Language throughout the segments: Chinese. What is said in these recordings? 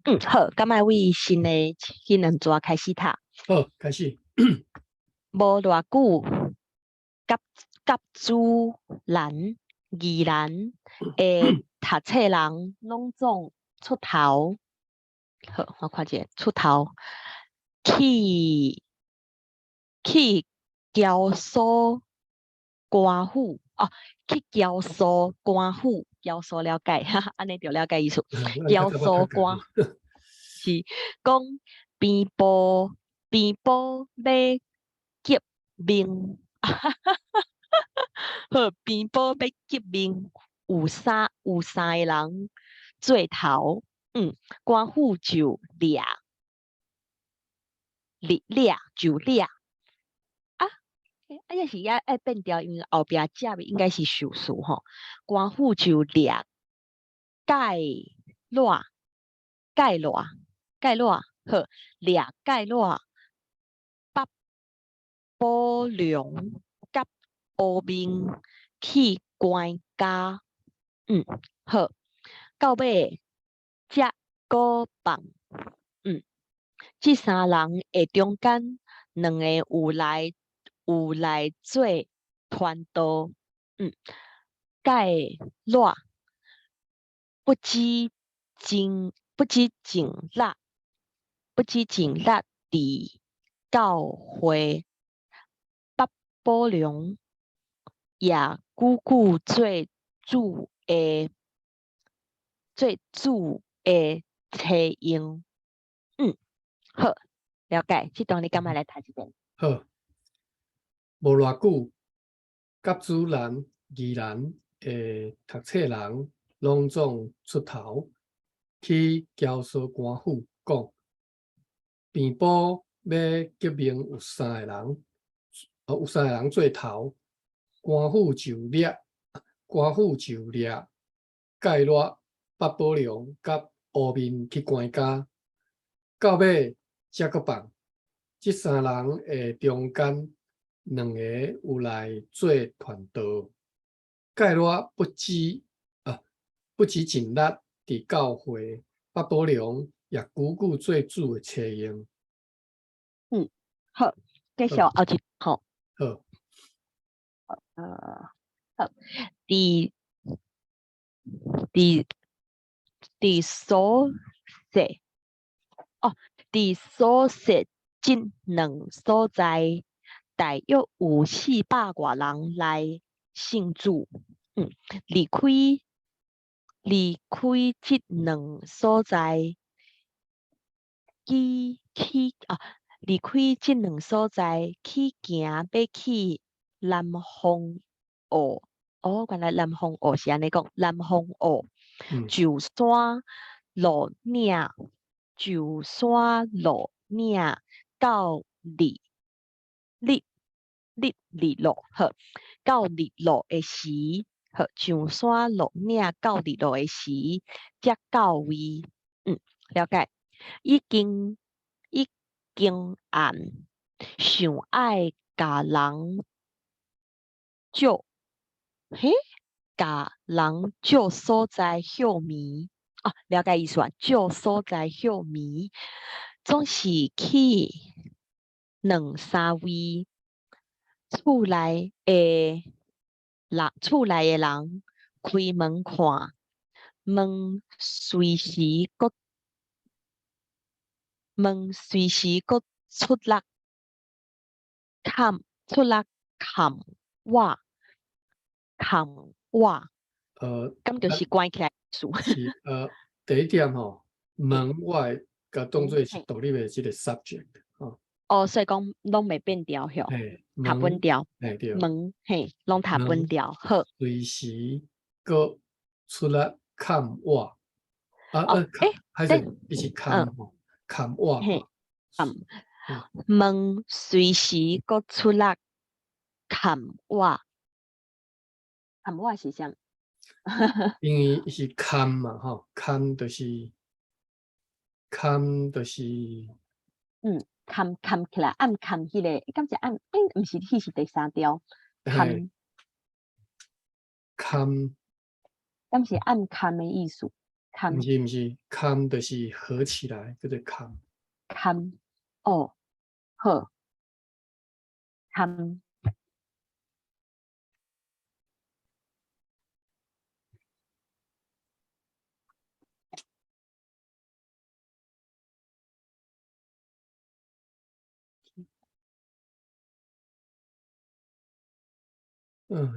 好，咁咪为新的技能组开始读。好，开始。无偌久，甲甲主人、宜人诶，读册人拢总出头。好，我看者出头去去教唆官府哦，去教唆官府，教唆了解，哈哈，安尼就了解意思。教唆官是讲边部要革命，好，边部要革命，有三个人做头，官府就掠就掠。也是要变调，因为后壁接的应该是受事吼。官府就掠介赖介赖介赖，好，掠介赖北保良甲乌面去关家，好，到尾才果放，这三人的中间，两个有来做团队，介赖不知情力，伫教会北保良也久久做主的车用，好，了解。这段你敢若来读一遍？好，无偌久，甲主人、宜人诶，读册人拢总出头去教唆官府，讲边部要革命有三个人，有三个人做头，官府就掠介赖北保良甲乌面去关家，到尾才搁放。这三人的中间，两个有来做团队，介赖不知情力，伫教会北保良也久久做主的车用。好，继续后一好。好，好，伫所说伫所说即两所在，大约有400多人来信主。离开即两所在，离开即两所在去行，要去南方学。原来南方学是安尼讲，南方学就山路到日落，好，到日落的时，好，上山落岭到日落的时，才到位。了解。已经暗，想爱甲人借所在休眠。了解意思啊，借所在休眠，总是去两三位厝内的人开门看，门随时搁出力冚咁就是关起来数。是第一点吼，门我会甲当做是独立的这个 subject 吼。所以讲拢未变调吼，读本调，门拢读本调，好。随时搁出力冚我，还是一起冚吼，冚我。门随时搁出力冚我，冚我是啥？因为是冚嘛吼，冚就是冚起来，按冚迄个，敢是按？毋是，迄是第三条。冚，敢是按冚的意思？堪毋是，堪就是合起来叫做堪。堪哦，好，堪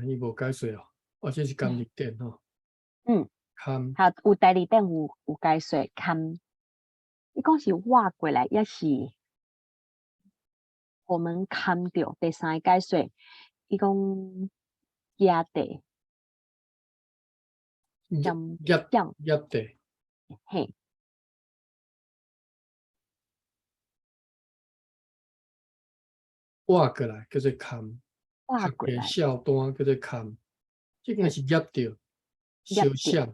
伊无解说哦，或者是甘日点吼。堪好，有第二点有解说堪，伊讲是挖过来，也是我们堪着第三个解说，伊讲压地，像压地，嘿，挖过来叫做堪，合个挖过来，笑单叫做堪，即个是压着，压着相像，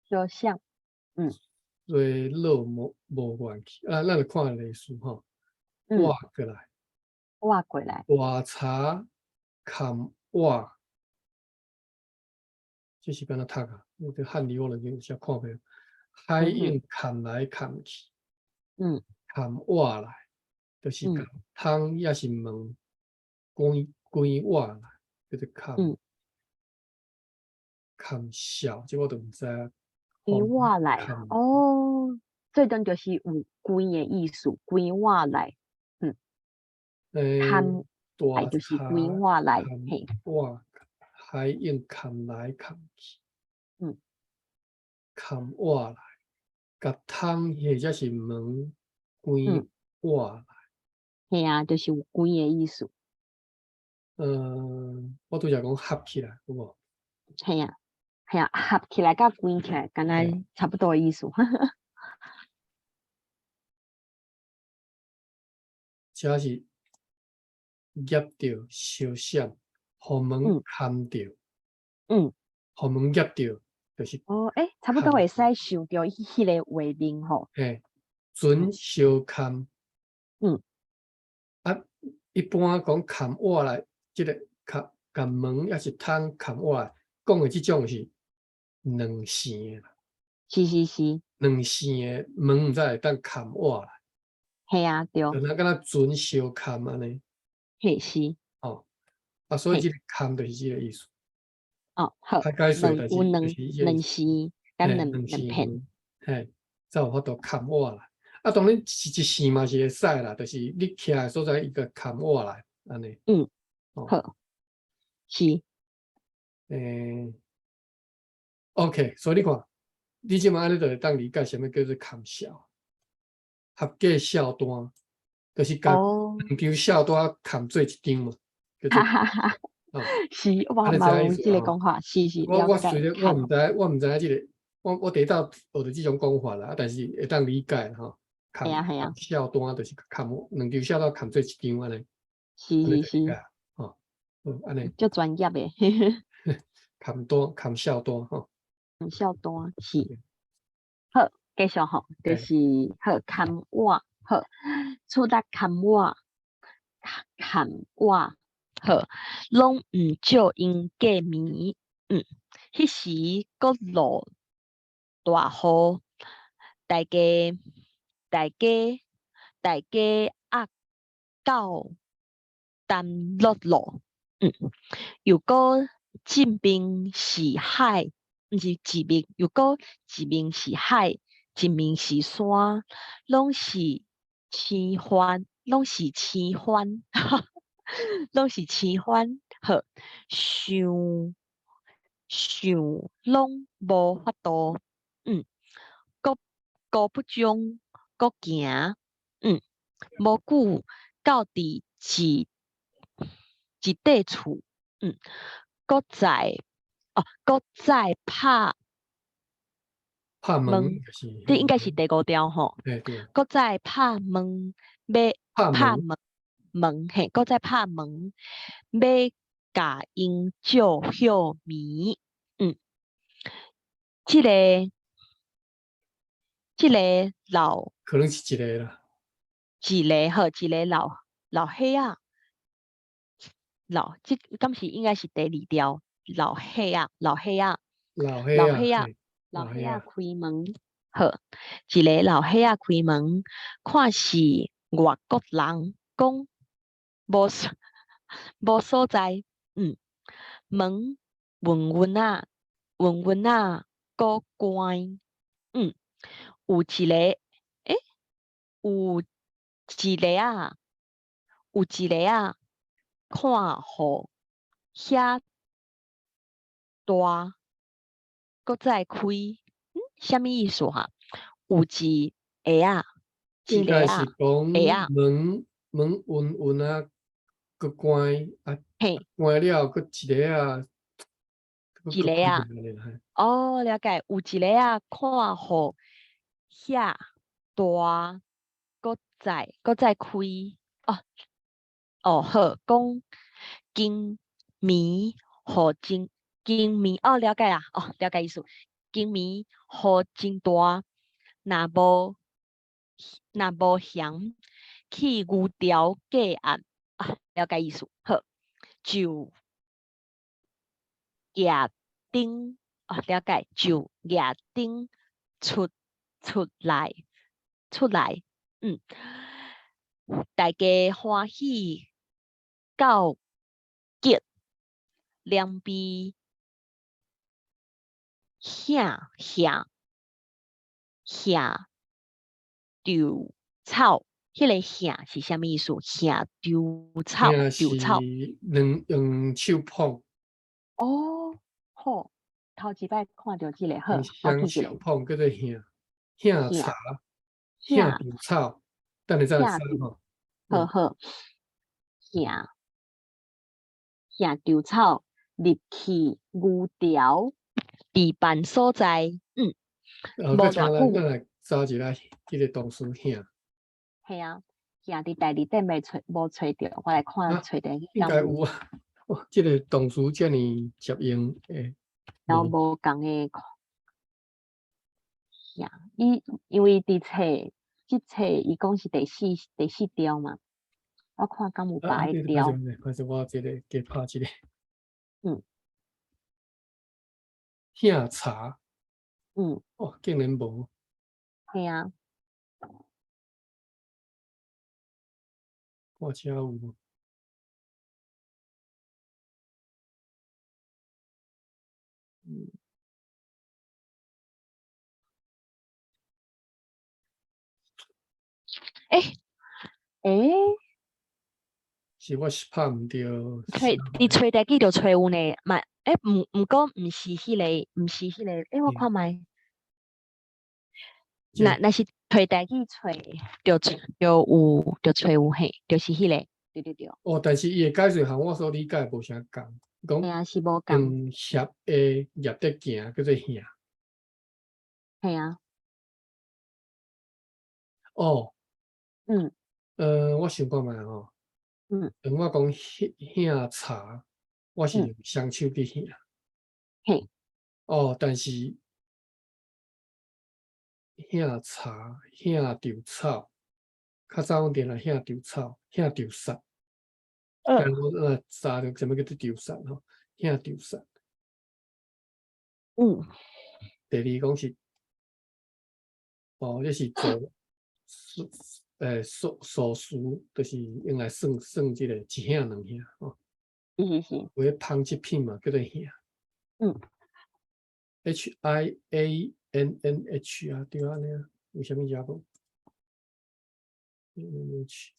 小像，所以落无关去啊。咱就看例数吼，挖过来，挖过来，大茶堪挖，这是敢若读啊？那个汉语我就有些看袂。海涌砍来砍去，砍挖来，就是甲汤也是问关挖来，叫做砍小，这我都毋知影。伊挖来哦，最终就是有关的意思，关挖来，砍来就是关挖来，嘿，挖海涌砍来砍去，砍挖来，甲汤或者是问关挖来。嘿啊，就是有关的意思。我拄则讲合起来，有无？系啊，系啊，合起来甲关起来，敢若差不多的意思。这是夹着、相闪，互门牵着，互门夹着，就是哦，差不多会使想到迄个画面吼。船相牵。啊，一般讲牵挖来，即个牵门也是通牵挖来，讲的即种是两线的啦。是。两线的门毋知会当牵挖来。系啊，对。就若敢若船相牵安尼。嘿是。哦，所以即个牵就是即个意思。哦，好。歹解说，但是有就是伊个两线，甲两片。才有法度牵挖来。啊，当然一线嘛是会使啦，就是你徛的所在伊个牵挖来安尼。好。是。OK， 所以你看，你即马安尼就会当理解啥物叫做牵笑，合计笑单，就是甲两张笑单牵做一张嘛，叫做是，我嘛有即个讲法，是了解。我毋知影即个，我第一道学着即种讲法啦，但是会当理解吼。牵笑单就是牵两张笑单牵做一张安尼，是。安尼。足专业诶。牵单、牵笑单吼。笑单是。好，继续吼，就是好牵挖，好，厝搭牵挖，好，拢毋少因过暝，迄时阁落大雨，大家压到淡落落，又阁一面是海。毋是一面，又搁一面是海，一面是山，拢是青番，拢是青番，拢是青番。好，想拢无法度，搁不中，搁行，无久到伫一块厝，搁再拍门，这应该是第五条吼。搁再拍门，要拍门嘿，搁再拍门，要甲因照休眠。这个老可能是一个啦。一个老岁仔，这敢是应该是第二条。老岁仔，老伙仔老兄开门，好，一个老伙仔开门，看是外国人，讲无所无所在，门稳稳啊，稳稳啊，个关，有一个，有一个啊，有一个啊，看互遐大，搁再开，啥物意思哈？有一个啊，一应该是个啊，讲会啊，门稳稳啊，个关啊，嘿，关了个一个啊，个开一个啊，起来了，哦，了解，有一个啊，看互遐大，搁再开，哦好，讲金棉互金棉，了解啦，了解意思，金棉互真大，若无嫌去牛条过案，了解意思，好，就亚丁，了解，就亚丁出出来出来，大家欢喜到极，两边下丢草，迄个下是啥物意思？下丢草，听是丢草。用手捧，哦，好，头一摆看到即个，好，我用记一个，手捧叫做夏茶，下夏下稻草，等你再来下丢，猜吼，好，下丢草入去牛条地板所在，个无请咱偌久，来找一下迄个同事兄，系啊，行伫第二顶无找着，我来看找着迄应该张，有啊，哇，这个同事遮尔接应诶，然后无共诶。呀，因为伫册伊讲是第四条嘛，我看敢有别你个条，拍摄我这个加拍一个嗯夏茶，嗯，哦，竟然无，系啊，我遮有，诶诶，是我是拍毋着，你找台记就找有呢，嘛，毋过毋是迄个，我看觅，若是找台记就有嘿，就是迄个，对，哦，但是伊诶解说和我所理解无啥共，讲系啊，是无共，用叶诶叶得行叫做兄。系啊，哦，嗯我想看觅吼，嗯，当我讲兄茶，我是嗯，用双手去兄。嘿，哦，但是兄茶、兄稻草，较早阮定来兄稻草、兄稻蒜，但我查着什么叫做稻蒜吼，兄稻蒜。嗯，第二讲是，这是做素食，就是用来算即个一兄两兄吼。是，有迄芳制品嘛，叫做兄嗯， ，HIANNH 啊，对啊，安尼啊，有啥物写无？H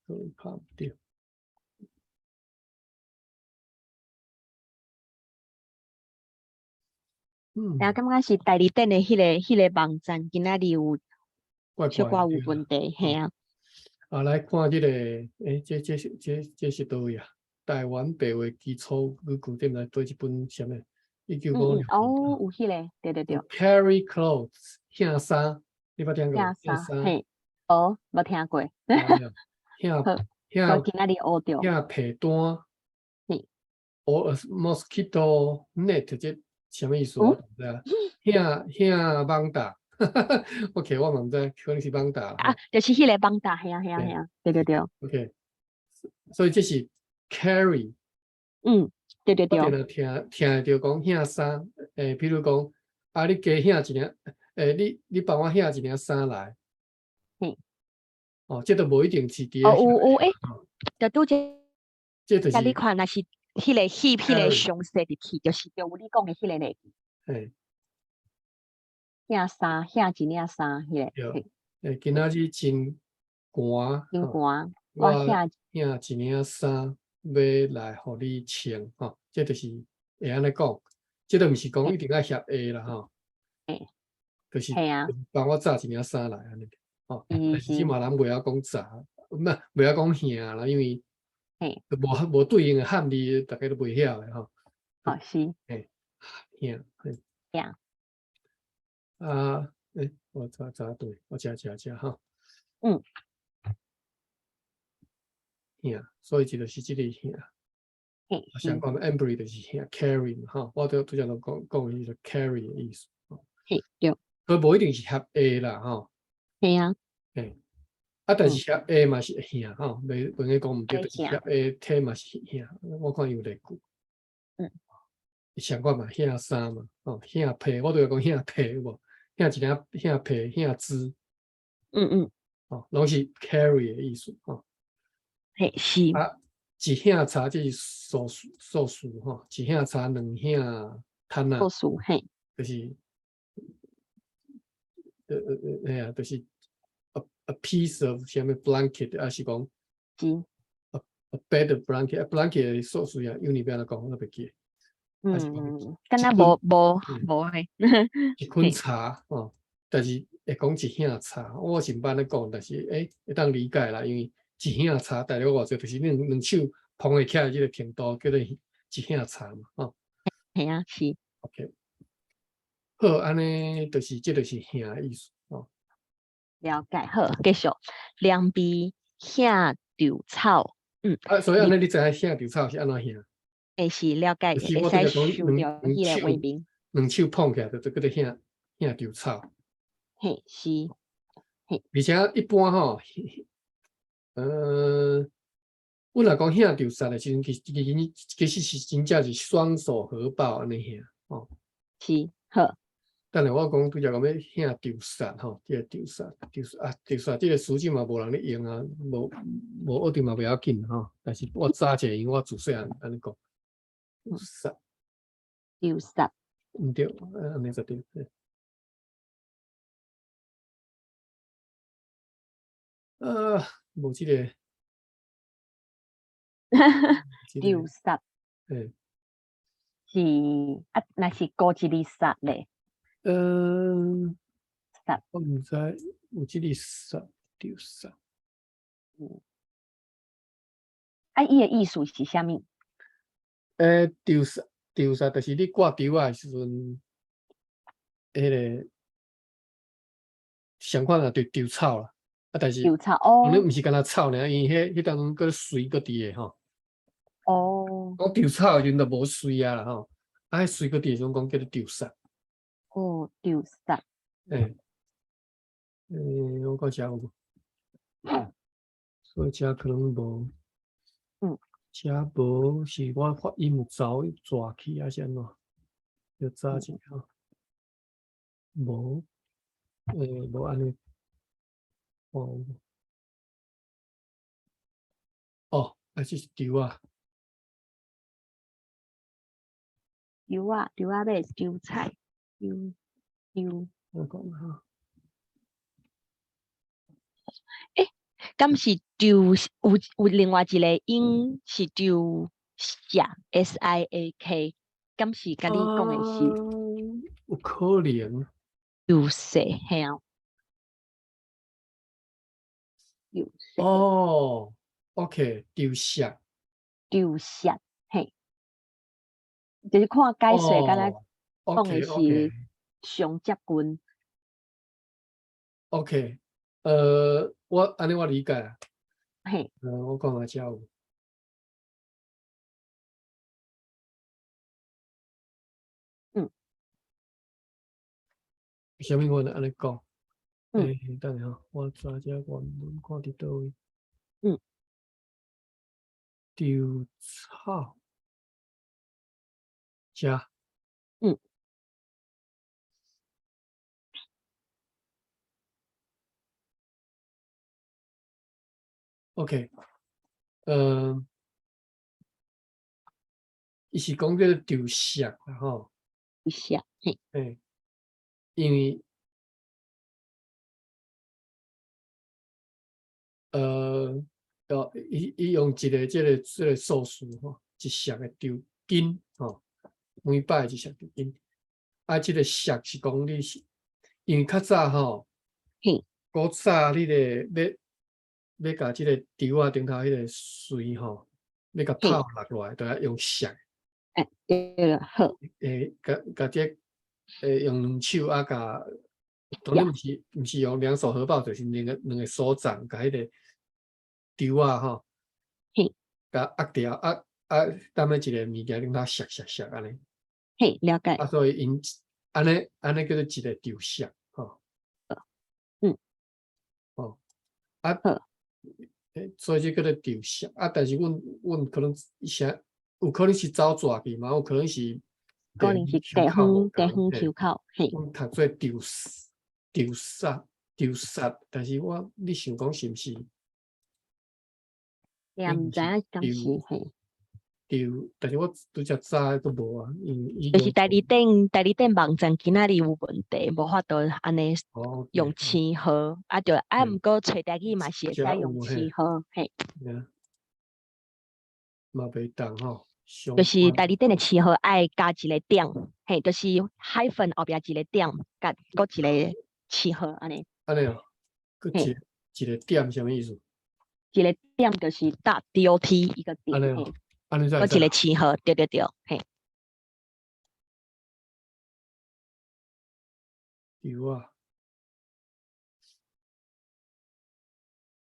可能拍毋着。感觉是第二顶的迄个网站，今仔日有怪小可有怪的问题，系啊，来看即个，这是倒位啊？台湾白话基础语句点来对一本啥物？1956哦，有迄个，对， Carry clothes 向衫，你捌听过？向衫，嘿，无听过，向好，我向今仔日学着，向被单嘿，or a mosquito net 这啥物意思？我嗯，毋知啊。向网搭，OK，我嘛毋知，可能是网搭吼。就是迄个网搭，系啊，对， OK，所以这是 carry，嗯对对，我定听会着讲遐衫，比如讲啊，你加遐一领，你帮我遐一领衫来，嘿，哦，这都无一定是伫哦咧遐，诶，就拄只你这就是 看，若是迄个翕迄个 carry，详细入去，就是就有你讲的迄个类嘿，遐衫，遐一领衫，迄个，对，嘿，今仔日真寒，真寒，我我遐遐一领衫要来互你穿，这就是会安尼讲，这都毋是讲一定要协下啦，嘿，就是嘿啊，帮我扎一领衫来安尼，但是即是，嘛人袂晓讲扎，袂晓讲兄啦，因为嘿，无对应的汉字，大家都袂晓的哦是，嘿，兄，嘿，呀，啊，我查对，我查嗯，兄，所以这就是这个兄。嘿是，相关的 embry 就是遐 carry 嘛，我拄则都讲伊个 carry 的意思，嘿对，佢无一定是合 A 啦，嘿啊，嘿，但是嗯，合 A 嘛是会兄，袂应讲毋对，就是合爱啥，A 体嘛是兄，我看有例句，嗯相关嘛兄衫嘛，兄被，我都要讲兄被有无，兄一领兄被兄织，嗯，拢是 carry 的意思，嘿是，啊，一兄茶即是数数，一兄茶两兄摊啊，故事，嘿，就是。哎呀，就是 a piece of 什么 blanket，还是讲 是，a bed blanket 的数字啊，用你边来讲，我袂记，还是讲敢若一捆无嘿，一捆嘿，茶但是会讲一兄茶，我前班咧讲，但是会当理解啦，因为一兄茶大了偌济，就是你两手捧会起来即个程度，叫做一兄茶嘛，嘿啊是，OK，好，安尼就是这就是兄的意思，了解，好，继续，两边遐稻草，所以安尼你知影兄稻草是安怎兄？会是了解，就是会我拄则讲，使受到迄个画手面，两手捧起来，就叫做兄稻草。嘿是，嘿，而且一般阮若讲兄稻草的时阵，其实是真正是双手合抱安尼兄是，好，等下我讲拄则讲要兄稻草这个稻草这个词句嘛无人咧用啊，无学着嘛袂要紧但是我早者因为我自细汉安尼讲稻草，丢失，毋对，安尼才对。无即个，即个，丢失诶，是啊，若是高一字杀咧，嗯，杀，我毋知有即个杀丢杀，啊，伊的意思是啥物？丢杀就是你挂丢啊时阵，迄个相款啊就丢草啦，但是丢草可能哦毋是干那草尔，因为迄当中个水个伫诶哦讲丢草的时阵就无水啊啦迄水个伫诶时阵讲叫做丢杀，哦，丢杀，诶，我讲遮有无？所以遮可能无。嗯，遮无是我发音有走抓去还是安怎？要查者无无安尼还是丢啊，丢啊要丢菜，丢，我讲诶，敢是丢有另外一个音是丢下 SIAK，敢是甲你讲的是有可能丢色，嘿啊，丢色，OK，丢下丢下，嘿，就是看解说，敢若讲的OK 是 OK 上接近，OK，我安尼我理解啊，嘿，我讲下遮有，嗯啥物我能安尼讲？嗯等下我查遮原文看伫倒位。嗯，丢草，加。嗯。OK，伊是讲叫做丢石啦吼，一下，嘿，诶，因为伊用一个即个数字吼，一石会丢斤吼，每摆一石丢斤。啊，即个石是讲你是，因为较早吼，嘿，古早你要甲即个丢啊顶头迄个水吼，要甲嘿，泡落来，都要用石。哎，对了，好，甲这用两手啊，当然呀，毋是用两手合抱，就是两个手掌，甲迄个丢啊吼，嘿，甲压掉，踮咧一个物件顶头削安尼，嘿，了解，啊，所以因安尼叫做一个丢石吼，嗯，吼，啊，好，所以这叫做丢石啊，但是阮可能有可能是走纸去嘛，有可能是可能是口无地共，方口口，嘿，阮读做丢煞，但是你想讲是毋是？也毋知应该是影敢是丢嘿，丢，但是我拄则知都无啊，因伊就是用代理店网站今仔日有问题，无法度安尼哦用，OK，签号，啊就毋过找家己嘛是会使用遮有嘿，签号，嘿，嘛袂当吼，就是相关代理店的签号爱加一个点，嘿，就是 hyphen 后壁一个点，加搁一个签号安尼，安尼哦，佮嘿，一个点什么意思？一个点就是 dot 一个点，安尼哦，嘿，安尼才搁一个会使签号，对对对，嘿，丢啊，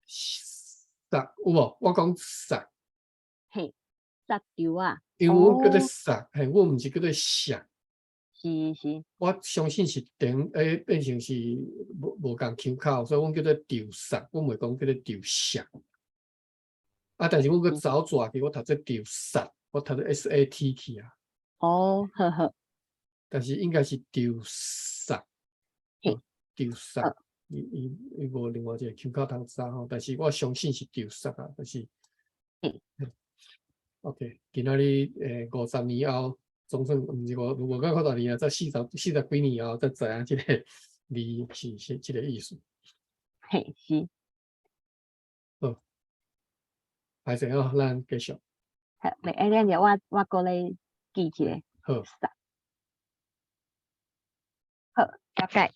煞有无？我讲煞，嘿，杀丢啊，因为阮叫做哦，煞，嘿，阮毋是叫做石。是是，我相信是变成是无共腔口，所以阮叫做丢煞，阮袂讲叫做丢石。啊，但是阮去嗯，找纸去，我读做丢煞，我读做 SAT 去啊，哦，呵呵，但是应该是丢煞，嘿，丢煞，好，伊无另外一个腔口通查吼，但是我相信是丢煞啊，但是 嘿，OK，今仔日50年后，总算毋是无讲多少年啊，才40几年后才知影即个字是即个意思。嘿，是，好，歹势哦，咱继续。好，来，咱就我过来记一个，好，杀，好，了解，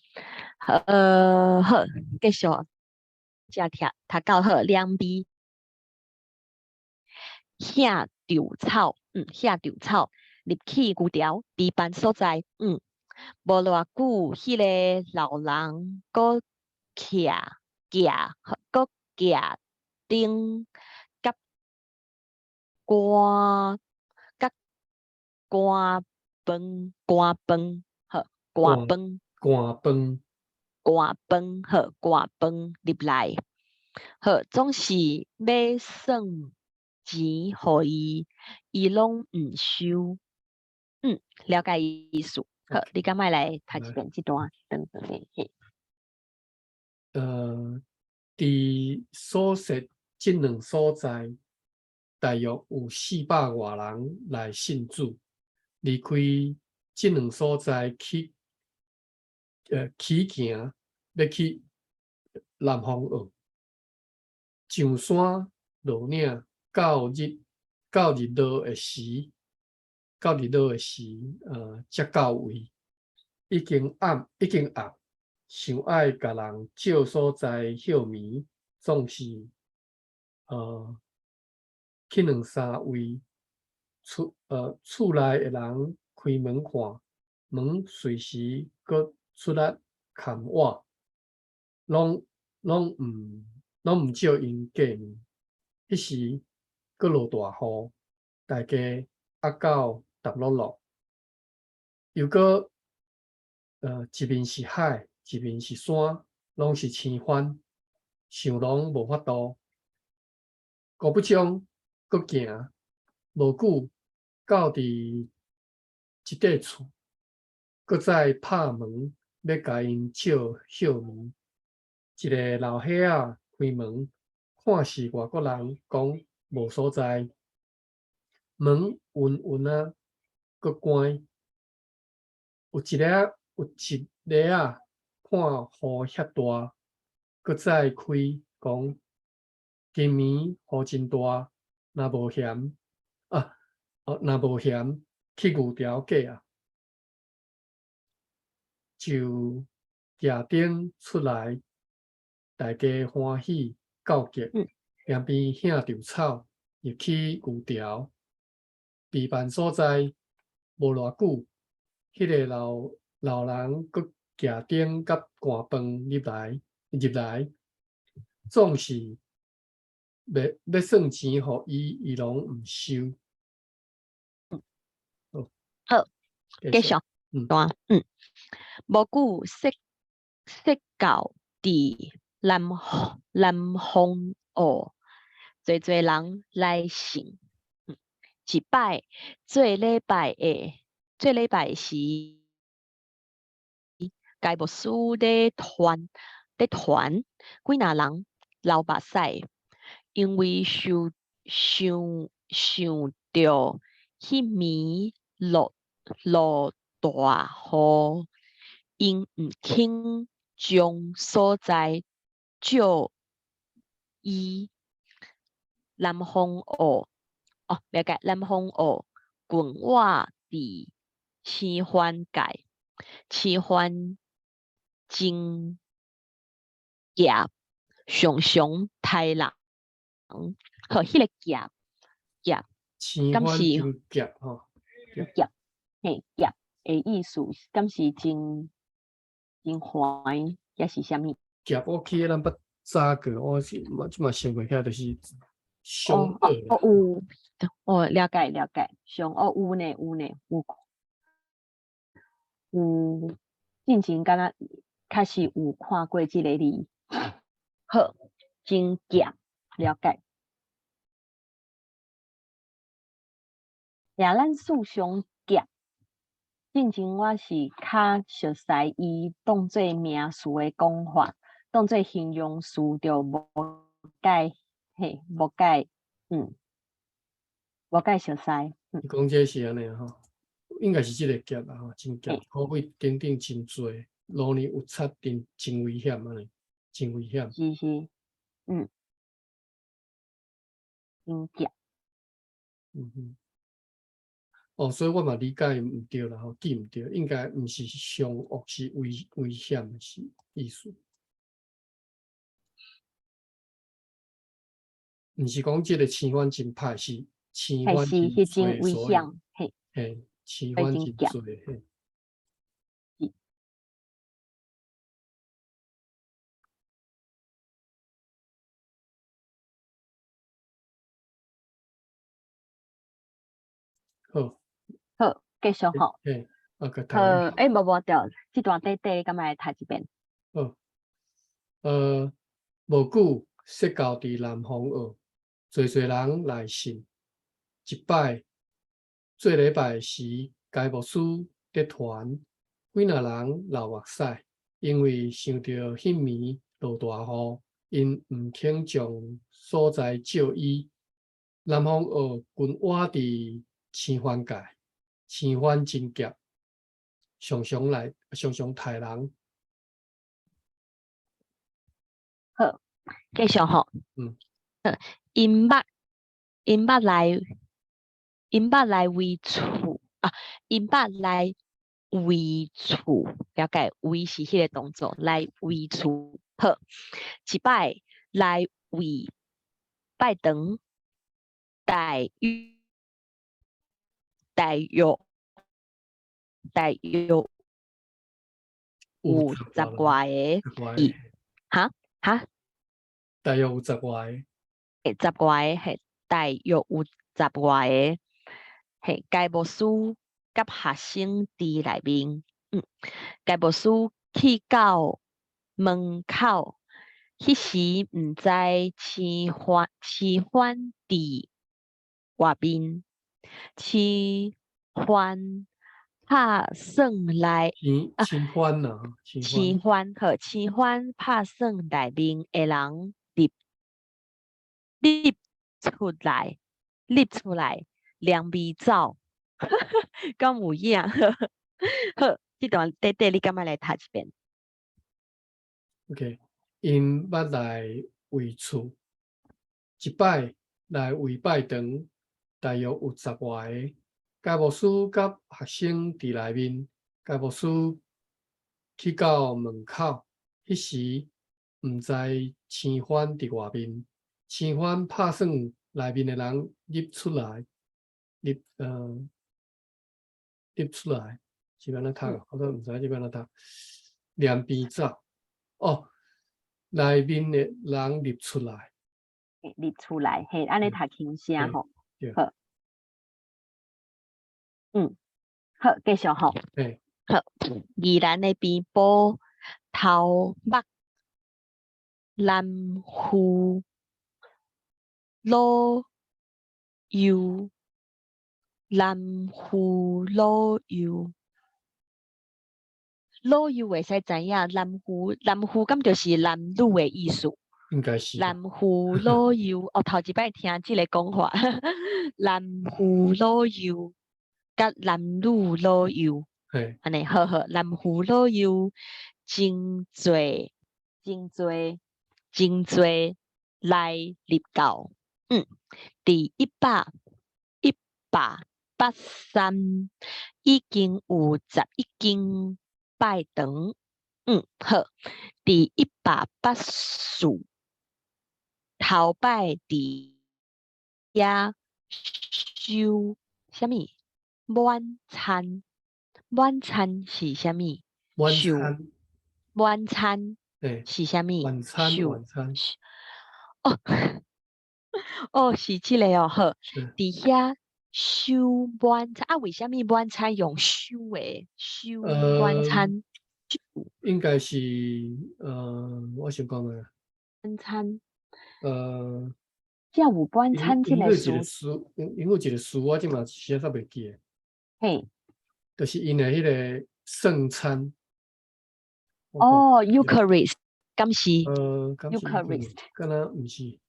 好，继续，遮读到好，两边遐稻草，遐稻草，入去牛条地板所在，无偌久，迄个老人搁徛搁徛顶甲寒甲寒好，寒寒饭寒饭，寒饭入来，好，总是要算钱互伊，伊拢毋收。了解意思。好，OK，你敢莫来读一来，遍这段等等的。嘿，伫所涉即两所在，大约有400外人来信主，离开即两所在起行要去南方学，上山落岭到日落的时，才到位。已经暗，想爱甲人借所在休眠，总是去两三位厝内的人开门看，门随时搁出来看我，拢拢毋照因过面。迄时搁落大雨，大家压到湿漉漉，又搁一面是海，一面是山，拢是青番，想拢无法度。果不将，搁行，无久到伫一块厝，搁再拍门要甲因借歇眠。一个老伙仔开门，看是外国人，讲无所在。门晕晕啊，搁关。有一个啊，看雨遐大，搁再开讲，今暝雨真大，若无嫌啊，若无嫌去牛条过啊，就攑灯出来，大家欢喜告捷。旁边响着草，入去牛条。备办所在无偌久，迄个老人搁举灯甲寒饭入来，总是要算钱互伊，伊拢毋收。好，继续。段无久说伫南方学，侪人来信。一摆做礼拜时，该牧师咧团，几若人流目屎，因为想着迄暝落大雨，因毋肯将所在借伊。南方学了解南方学，滚我伫青番界，青番真夹，常常杀人。好，迄个夹，敢是夹吼？夹，嘿，夹的意思，敢是真烦，也是啥物？夹我记得咱捌早过，我是即嘛想过遐，就是上有了解，上有呢，有进前敢若确实有看过即个字。好，真夹，了解。俩咱事上夹，进前我是较熟悉伊当做名词的讲法，当做形容词就无解熟悉。你讲这是安尼吼，应该是即个夹啦吼，真夹，可会顶真侪，路呢有插电，真危险安尼，真危险。是，真夹。所以我嘛理解毋对啦吼，记毋对，应该毋是上恶，是危险的是意思。毋是讲即个青番真歹，是青番真危险，嘿，青番真多，嘿。好，继续吼。无掉，这段短敢若会读一遍。无久说到伫南方学，侪人来信。一摆做礼拜时，该牧师伫团，几若人流目屎，因为想着迄暝落大雨，因毋肯将所在借伊。南方学群活伫青番界，青番真夹，常常杀人。好，继续吼。因捌来为厝啊，因捌来为厝，了解？为是迄个动作，来为厝。好，一摆来为拜堂，大约有10外个，哈？大约有10外个，10外个，系大约有10外个，系该牧师甲学生伫内面。该牧师去到门口，迄时毋知青番伫外面，青番拍算来清欢呐，清青欢，番和青番拍算内面的人入出来，入出来，两味走，敢有影？好，这段短短你敢若来读一遍？ OK，因捌来为厝，一摆来为拜堂，大约有10外个。教牧师甲学生伫内面，教牧师去到门口，迄时毋知青番伫外面，青番拍算内面的人入出来，入出来是安怎读啊？我都毋知即安怎读，两边走。哦，内面的人入出来，入出来，嘿，安尼读轻声吼。对，好，好，继续吼。嘿，好，宜兰的边坡头目南湖老友，南湖老友。老友会使知影，南湖敢就是男女的意思。应该是吧。南湖老友，哦，头一摆听即个讲法，南湖老友甲男女老友，嘿，安尼好好，南湖老友真侪真侪来入教，第183已经有11间拜堂，好，第184头摆伫遐收啥物？晚餐，晚餐是啥物？晚收餐，晚餐嘿，是啥物？晚餐，收晚餐，哦哦，是即个哦，好，嗯，伫遐收晚餐啊？为虾米晚餐用收诶？收晚呃，餐，应该是我想讲的，晚餐，呃，才有晚餐即因有一个词，个词，因有一个词，我即嘛写煞袂记诶，嘿，就是因诶迄个圣餐，我看，哦，Eucharist，敢是敢是 Eucharist？敢若毋是，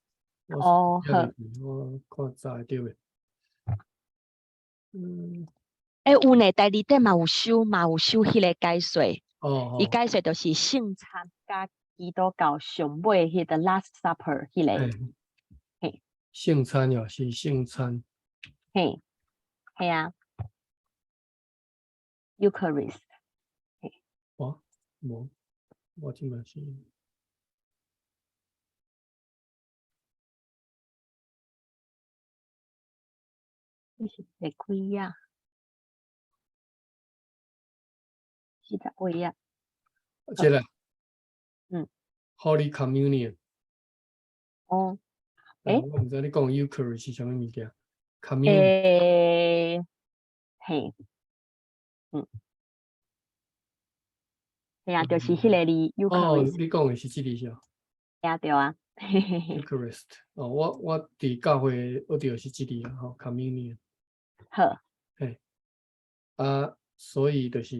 我哦，好，写袂记，我看查会着诶，嗯，诶，有呢，第二点嘛有修迄个解说，伊哦，解说就是圣餐甲基督教上尾迄个 Last Supper 迄个，嘿，嘿，圣餐哦，是圣餐，嘿，嘿啊，Eucharist，嘿，无，我即嘛是。你是第几啊？48啊？即个嗯， Holy Communion，哦，诶，我毋知你讲 Eucharist 是啥物物件，Communion，诶，嘿，嗯，嘿啊，就是迄个字哦， Eucharist，你讲的是即个是哦对啊，对啊，嘿嘿嘿，，Eucharist，哦，我伫教会学着是即个啦，吼，Communion，好，嘿，所以就是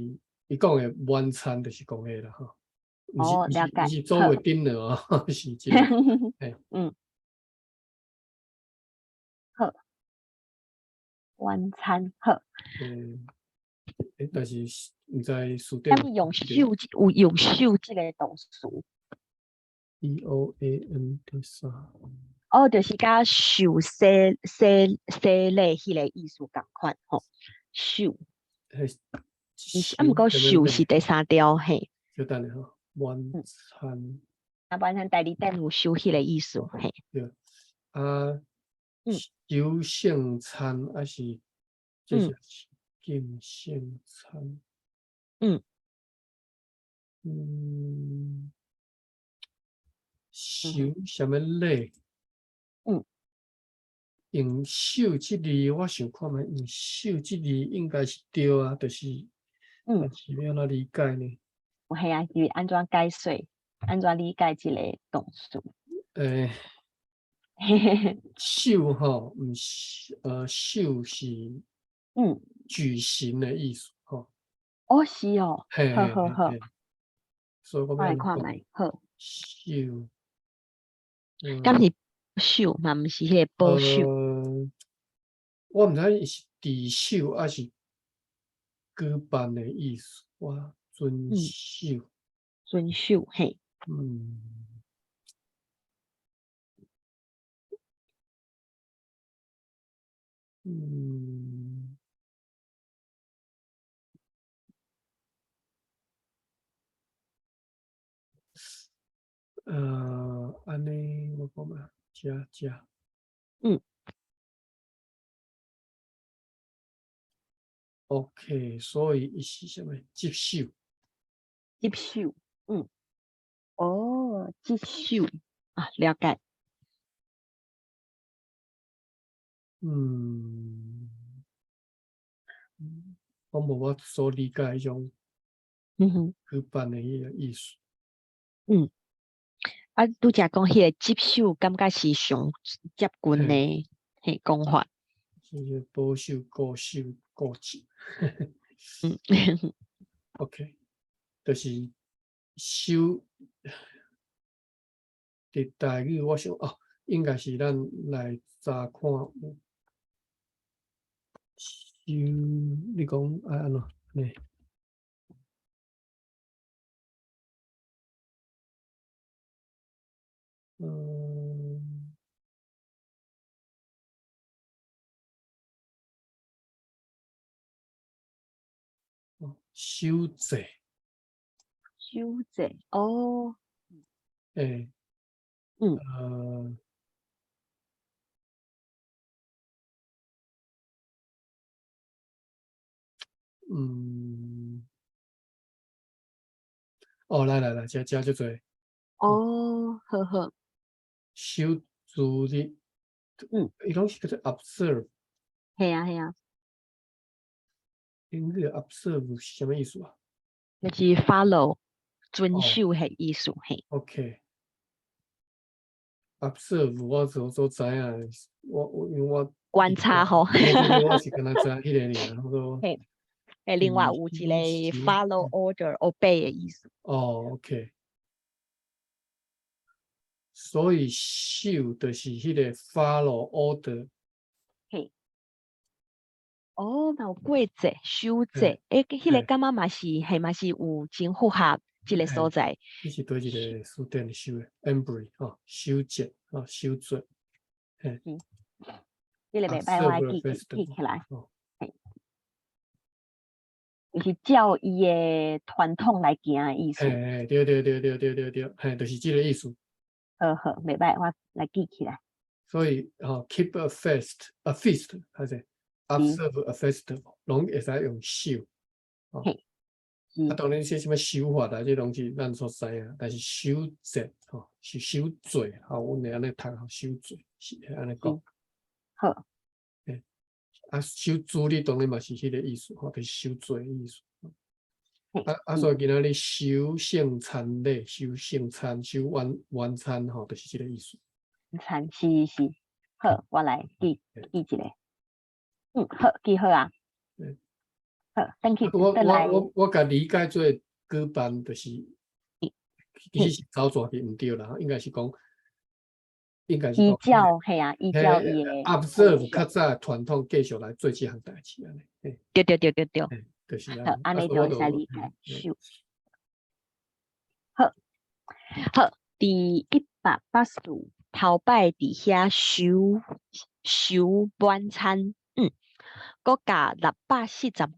伊讲的晚餐就是讲迄啦，吼，哦，了毋解，是做好，为dinner 哦，是即个，嘿，嗯，好，晚餐，好。但是毋知书顶下面用秀有用秀这个动词， EOAN 第三，哦，就是甲秀洗礼迄个意思共款吼。秀，嘿，啊，毋过什么类？秀是第三条嘿。就等下吼，晚嗯，餐。啊，晚餐第二点有秀迄个意思嘿。对，啊，嗯修圣餐还是这嗯是敬圣餐？嗯嗯，修嗯什么类？嗯用修这字，我想看觅用修这字应该是对啊，就是嗯，但是要安怎理解呢？嘿啊，是安怎解说？安怎理解这个动词？诶，嘿嘿嘿，修吼，毋是修是嗯举行的意思吼。哦是哦，嘿嘿好好好，嘿嘿，所以我我来要讲看卖，好，秀，敢是手嘛，毋是迄个保守，我毋知伊是持守还是举办的意思，我遵守，遵守，嘿，嗯。嗯，安尼我讲嘛，食嗯， ，OK，所以伊是啥物？接受，接受，哦，接受啊，了解，嗯，我无我所理解迄种哼，举办的迄个意思。嗯。啊，拄则讲迄个接受，感觉是上接近嘿，的嘿讲法。就是保守、固守、固执。嗯，OK，就是守伫台语，我想哦，应该是咱来查看有守，你讲安怎呢？嗯，守制，修正哦，诶，嗯，呃，嗯，哦，来，遮就做哦，好好，守住的，嗯，伊拢是叫做 observe，系啊系啊，因个 observe 是啥物意思啊？就是 follow 遵哦守系意思嘿， ，OK，observe 我所知影，因为我观察吼，对，我是敢若知影迄个尔，我说嘿，诶，另外有一个守，follow order obey 的意思，哦，OK，所以守就是迄个 follow order，嘿，哦，那有规则、守则，嘿，诶，迄个嘿，感觉嘛是系嘛是有真符合一个所嘿。在，你是对一个书店修的 embry 吼，修剪吼，修整，嘿嗯，迄个袂歹，我，observe 记起 festival 来。哦，嘿，就是照伊的传统来行的意思。嘿，对，嘿，就是这个意思。好好，袂歹，我来记起来。所以吼，keep a feast，还是 observe a festival，拢会使用修。哦，嘿，是当然些什么修法啊，这东西咱所知影，但是修整吼是修罪，吼，阮会安尼读吼，修罪是安尼讲。好，嘿，修主你当然嘛是迄个意思，吼，就是修罪的意思。嘿，所以今仔日修圣餐礼、修圣餐、修晚餐，吼，就是这个意思。餐是，好，我来记一个。好，记好啊。嗯，好，thank you，我再来。甲理解做举办，就是其实嘿，是走转去毋对啦，应该是讲，依照嘿啊，依照伊的传 observe 较统。早传统继续来做这项代志安尼，对，就是安好，尼。安尼就会使理解。好，好，第185头摆伫遐收晚餐，国家640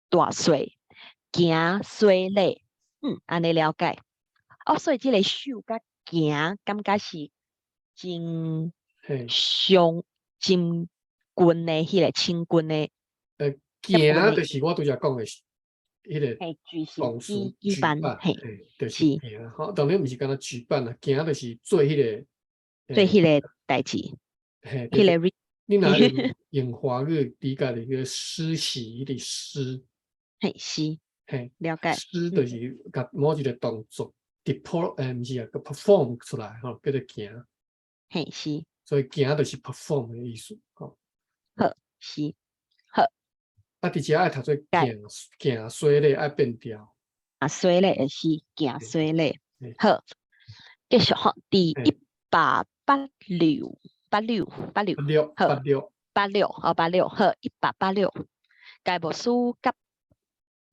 大岁行岁礼，安尼了解。哦，所以即个手甲行，感觉是真嘿，真近的迄个亲近的接近行就的，是我拄则讲的，迄个嘿，举行公事举办，举办，嘿，就是是行，吼，当然毋是干那举办啦，行就是做迄个，诶，做迄个代志，嘿，迄个你若用华语理解的个施洗的施，嘿，是嘿，了解，施就是甲某一个动作 毋是啊，个 perform 出来吼，叫做行，嘿，是所以行就是 perform 的意思，吼。好是好，啊，伫遮爱读做行衰咧，爱变调。啊，衰咧会是行衰咧。好，继续吼，第186，好，86，好，186，该无书甲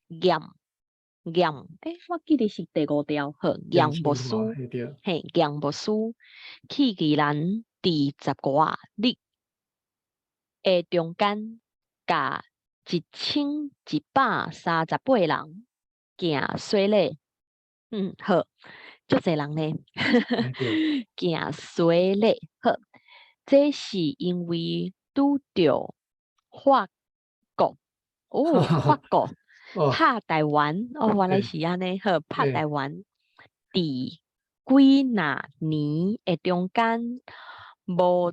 验，我记得是第5条，好，验无书，嘿，验无书，去宜兰第10外日的中间，甲1138人行衰咧，好。足侪人呢，行衰咧，好，这是因为拄着法国，法国拍台湾，原来是安尼，好，拍台湾，伫几若年的中间，无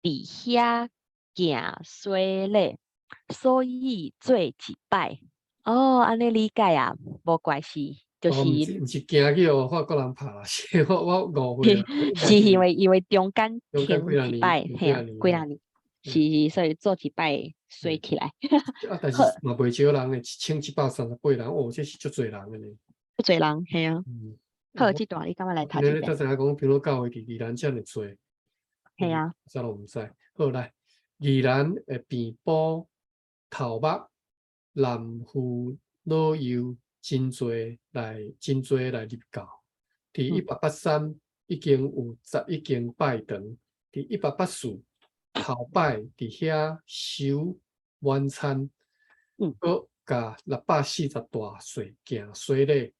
伫遐行衰咧，所以做一摆，安尼理解啊，无怪事。就是毋是行去法国人拍啦，是我误会啦。是因为中間停一擺，嘿啊，幾若年，是所以做一擺衰起來。啊，但是嘛袂少人咧，1138人，这是足侪人嘅呢。足侪人，系啊。好，這段你感覺來讀一遍？你才知影講，比如教會伫宜蘭遮爾濟。係啊。啥都毋知。好來，宜蘭嘅平埔、頭目、南婦、老幼。真侪來入教，伫183已經有11間拜堂，伫184頭擺伫遐收晚餐，佮甲640大歲行衰咧，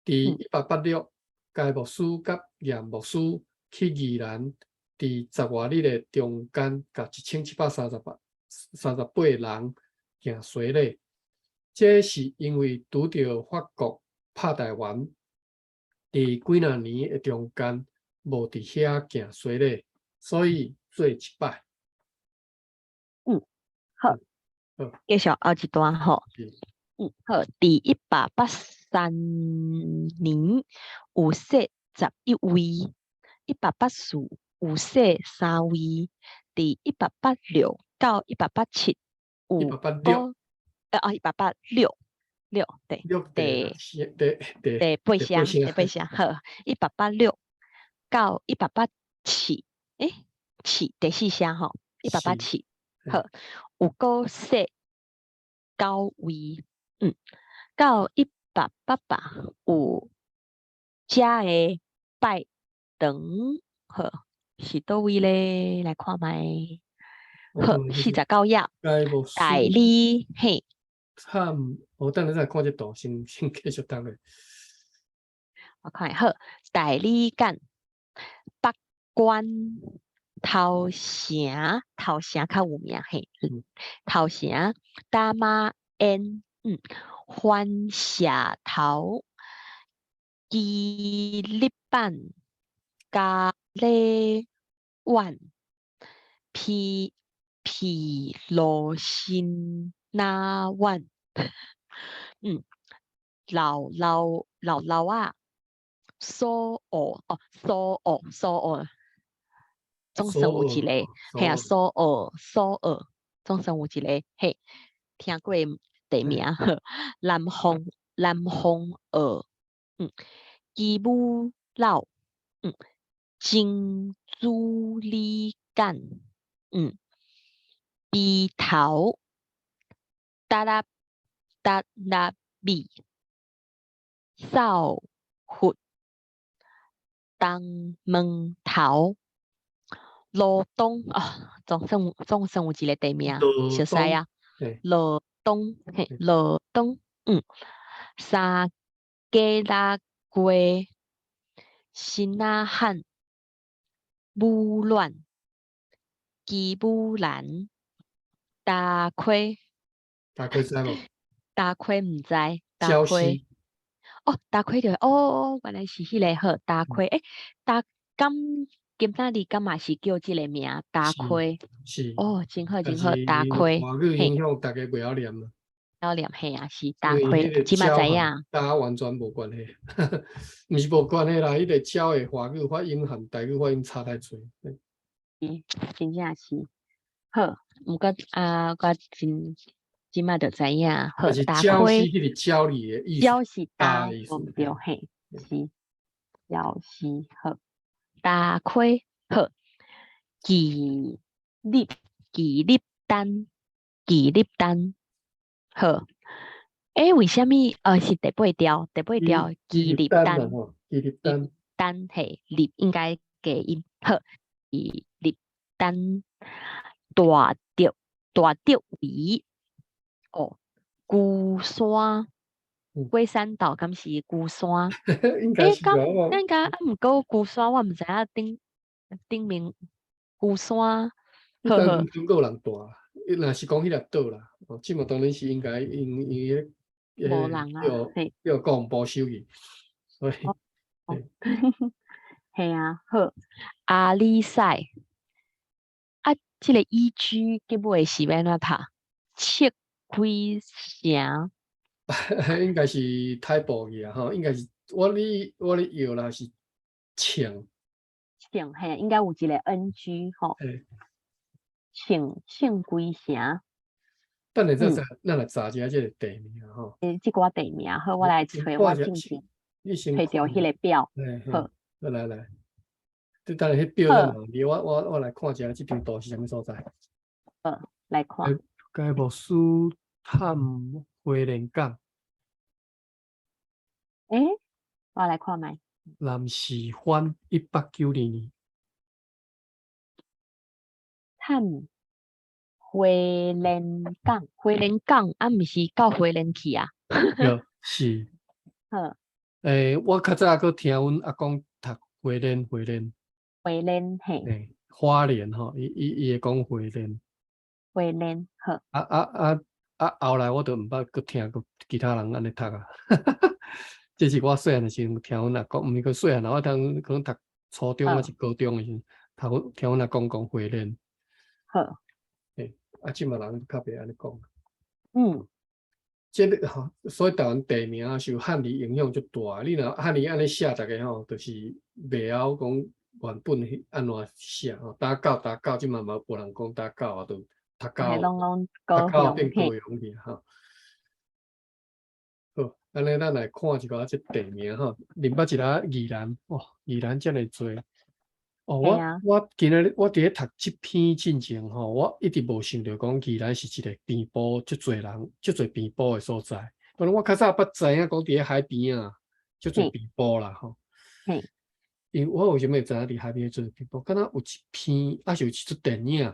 伫186該牧師甲嚴牧師去宜蘭，伫10外日嘅中間，甲1738人行衰咧。這是因為拄着法國拍台灣，伫幾若年嘅中間，無伫遐行衰咧，所以做一擺。好，繼續後一段吼。好，第183年有說11位，184有說3位，第186到187有186。對，第八聲，好，186到187，第4聲吼，187，好，有個說9位，到188有遮個拜堂，好，是叨位咧？來看覓，好，49頁，代理嘿。等你再看這圖，先繼續讀咧。我看好，代理間北關頭城較有名嘿，頭城大馬園，番社頭基立板咖喱碗皮羅辛那碗，老啊，蘇澳，總算有一個，係啊，蘇澳，總算有一個，嘿，聽過地名，南方澳，基母老，金珠里干，鼻頭達拉比，掃佛東門頭，羅東總算有一個地名，熟悉啊，羅東，沙基拉龜，新那漢，武亂，基武蘭，大虧知無？大虧唔知，大虧。大虧就原來是迄個好大虧，今仔日敢嘛是叫即個名大虧，是真好，大虧。華語影響大家袂曉念啊，曉念係啊，是大虧，即嘛知影？大家完全無關係，毋是無關係啦，迄個鳥的華語發音和台語發音差太濟。真正是。好，毋过我即马就知影，好，但是打焦是开迄个焦虑的意思，焦是打的意思。对毋对？嘿，是焦是好，打开好，记立记立单好。为虾米？是第八条，记立单啦单吼，记立单。嘿，立应该加音好，记立单大着为哦，孤山龟山岛，敢是孤山？应该是敢吧？我应该毋过孤山，我毋知影顶面孤山。迄当呵呵，中有人住，若是讲迄粒岛啦，即嘛当然是应该因无人啊，嘿，要讲保守去，所以哦，嘿嘿啊，好，阿里赛即个依据基本是要安怎读？七开城，应该是太薄去啊，吼，应该是我咧摇啦是请，城嘿，应该有一个 NG 吼，诶，请归城，等下咱来查一下即个地名吼，即个地名，好，我来找先看一下，我进前你先找着看一下，迄个表，嘿嘿，好，来，你等下迄表咱好，问题，我来看一下即张图是啥物所在。来看，该部书探花莲港，我来看觅，南市番1892年，探花莲港，毋是到花莲去啊，对，是。好，我较早佫听阮阿公读花莲，花莲嘿，花莲吼，伊会讲花莲。花莲好，后来我都毋捌佫听过其他人安尼读啊。这是我细汉的时阵听阮阿公，毋是佫细汉啦，我当可能读初中还是高中的时阵，听阮阿公讲花莲。好，即嘛人较袂安尼讲。所以台湾地名啊，受汉字影响足大。你若汉字安尼写，逐个吼，就是袂晓讲原本安怎写吼。打狗，即嘛无人讲打狗啊，都读嘿，狗，拢读高雄，狗变高嘿，雄去吼。好，安尼咱来看一个即地名吼。林北一个宜兰，宜兰遮尔多。我今日我伫咧读即篇进前吼，我一直无想着讲宜兰是一个边坡，足侪人，足侪边坡的所在。可能我较早捌知影讲伫咧海边啊，足侪边坡啦吼。因为我为什么会知影伫海边做边坡？敢若有一篇，是有一出电影，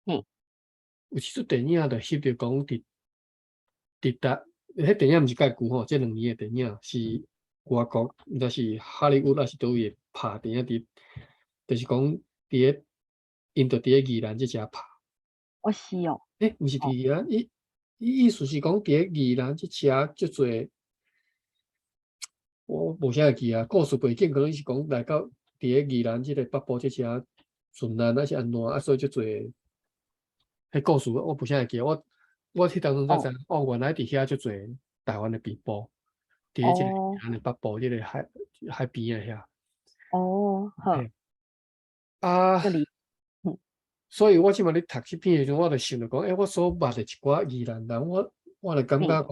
有一出电影就翕着讲伫迄电影毋是介久吼，即2年的电影是外国，毋知是哈利坞还是倒位拍电影就是讲伫咧，因着伫咧宜兰即遮拍。是哦，毋是伫宜兰，伊意思是讲伫咧宜兰即遮足侪，我无啥会记啊。故事背景可能是讲来到伫咧宜兰即个北部即遮船难还是安怎所以足侪。迄故事我无啥会记。我迄当中才知，原来伫遐足侪台湾的边坡，伫咧即个宜兰的北部即个海边遐。好，啊，所以我即满咧读即篇的时阵，我就想着讲，我所捌的一寡宜兰人，我就感觉讲，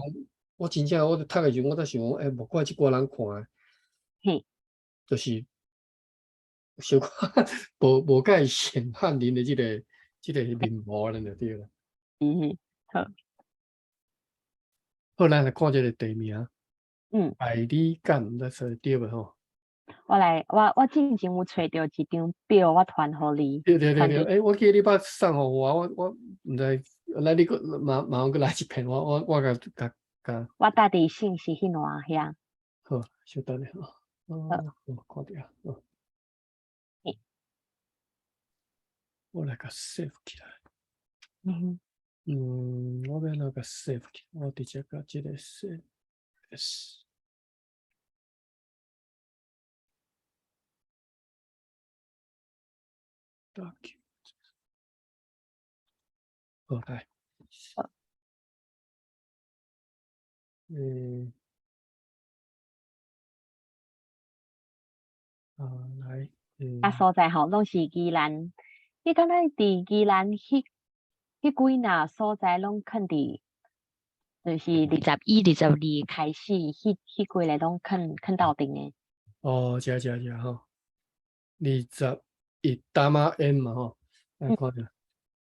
我真正我读的时阵，我才想讲，无怪即寡人看，就是小可无介显翰林的即个面貌了，就对了。好，好，咱来看即个地名，百里港，毋知说对无吼？我之前有找着一张表，我传互你。对，我记得你捌送互我毋知，来你佫马上佫来一篇，我甲。我搭伫信息迄烂遐。好，稍等下吼。看着我来甲 save 起来。我要哪个 save 起？我直接甲即个 save S。好，来。来。所在吼，拢是宜兰伊敢若伫宜兰迄几若所在拢囥伫，就是21、22开始，迄几个拢囥斗阵诶。哦，遮吼，21大马烟嘛吼，来看下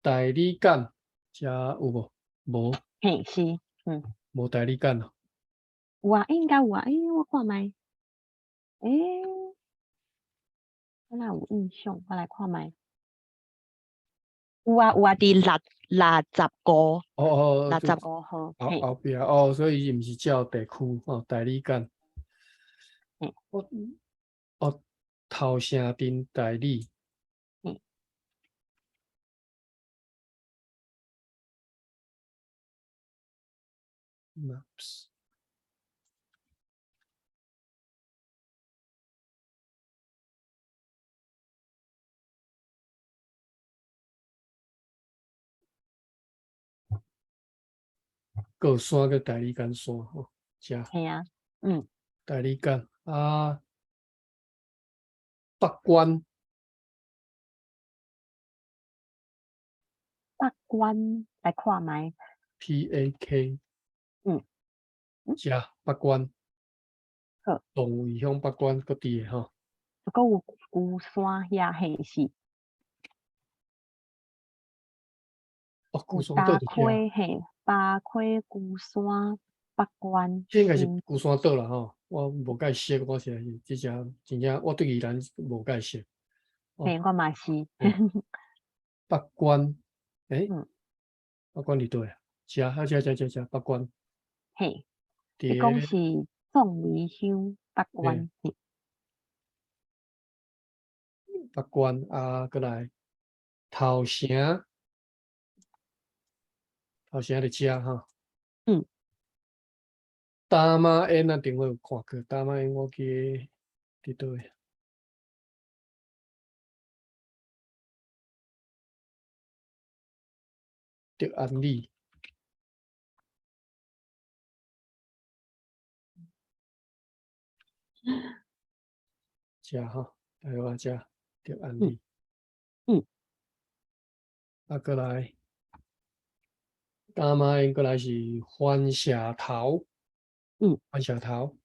代理干遮有无？无，嘿，是，无代理干哦。有啊，应该有啊，我看觅，我哪有印象？我来看觅。有啊，伫65号，嘿，后壁哦，所以伊毋是照地区吼，代理干。头城镇代理。Maps。有山个代理干山吼，遮。嘿啊，代理干啊，北关。北关来看觅。PAK。遮北关。好。动物乡北关各地诶吼。阁有龟山遐，嘿是。哦，龟山大岛就遮。嘿，八溪、龟山、北关。这应该是龟山岛啦吼，我无解熟，我是即只真正我对宜兰无解熟。嘿，我嘛是。北关，北关伫倒啊？遮北关。嘿，你讲是壮围乡北关。北关啊，过来头城伫遮吼。大马烟咱顶回有看过，大马烟我记伫倒诶？德安里。遮吼，台湾遮德安里。过来大马烟，过来是番社头。番社头。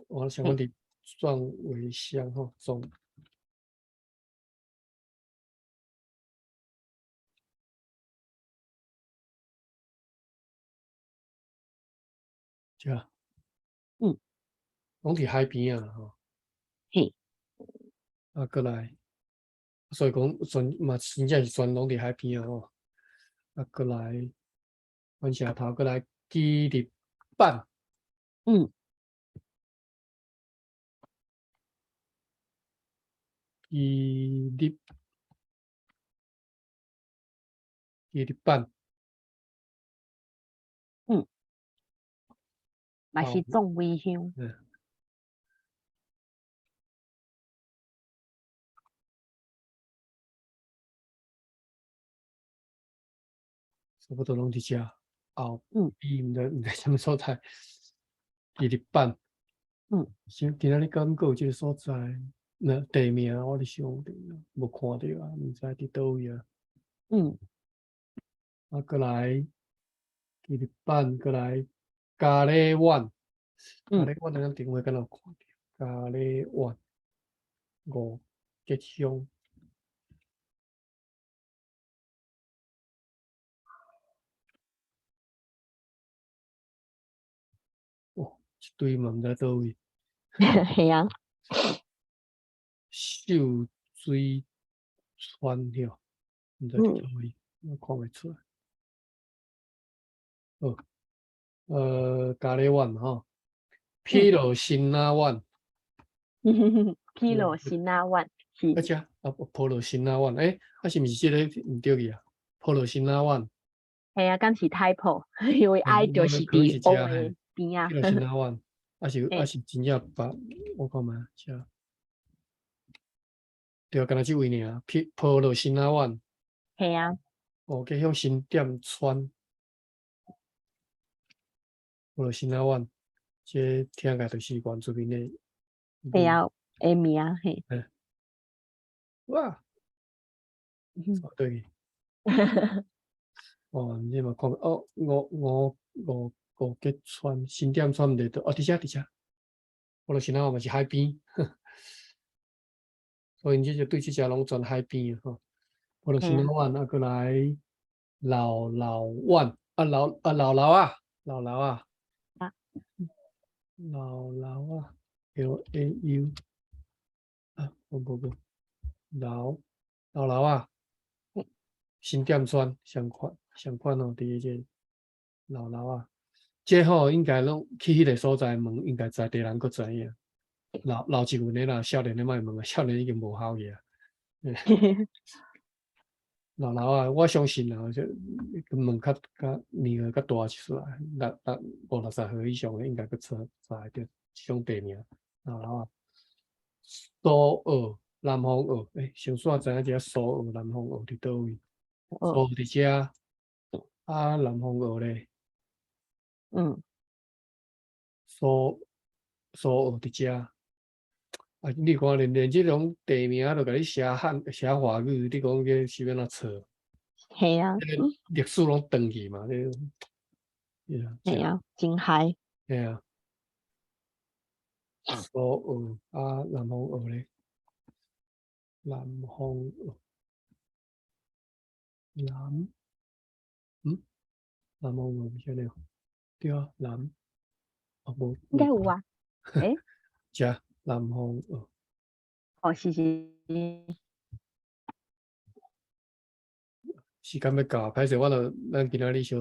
我想讲伫壮围乡吼，壮。遮。拢伫海边啊吼。嘿。过来，所以讲嘛真正是全拢伫海边啊吼。过来番社头，过来基立板。基立板。嘛是壮围乡。差不多拢伫遮。后边毋知啥物所在。基立板。今仔日敢有即个所在？地名我伫想着无看着啊，毋知伫倒位啊。过来基立板，过来咖喱湾。咖喱湾咱顶回敢有看着？咖喱湾五吉乡。一堆嘛毋知倒位。嘿啊。秀水川了，毋知伫倒位，我看袂出来。咖喱湾吼，披罗新纳湾。披罗新纳湾是。遮普罗新纳湾，是毋是即个毋对去啊？普罗新纳湾。嘿啊，敢是太普，因为爱就是伫湖诶边啊。披罗新纳湾，是真正别，我看觅遮。对，敢若即位尔，普罗新纳湾。嘿啊。计向新店川。普罗新纳湾，这听起来就是原住民诶。嘿啊，名嘿。哇，嗯对，哦，你嘛看哦，五吉川新店川毋对倒，哦，伫遮，我著是那嘛是海边，所以你就对即只拢全海边啊吼。我著是那湾啊，过来老湾啊，老啊。啊，老啊，LAU 啊，不，老啊，嗯新店村上款哦，第一个老啊，这吼应该拢去迄个所在问，应该在地人佫知影。老一群的啦，少年的莫问啊，少年已经无效去啊。老啊，我相信啊，就问较年岁较大一丝啊，60岁以上的应该佫知得着即种地名。老啊。苏澳南方澳，上煞知影遮苏澳南方澳伫倒位？苏澳伫遮，啊南方澳咧，嗯，苏澳伫遮。啊，你看连即种地名都甲你写华语，你讲这是要哪错？系啊，历史拢断去嘛，你系啊，真嗨，嘿啊，苏澳啊南方澳咧，南方澳南南方澳毋晓得，对啊，啊无应该有啊，诶，遮南方澳。哦，是，时间要到，歹势，咱今仔日小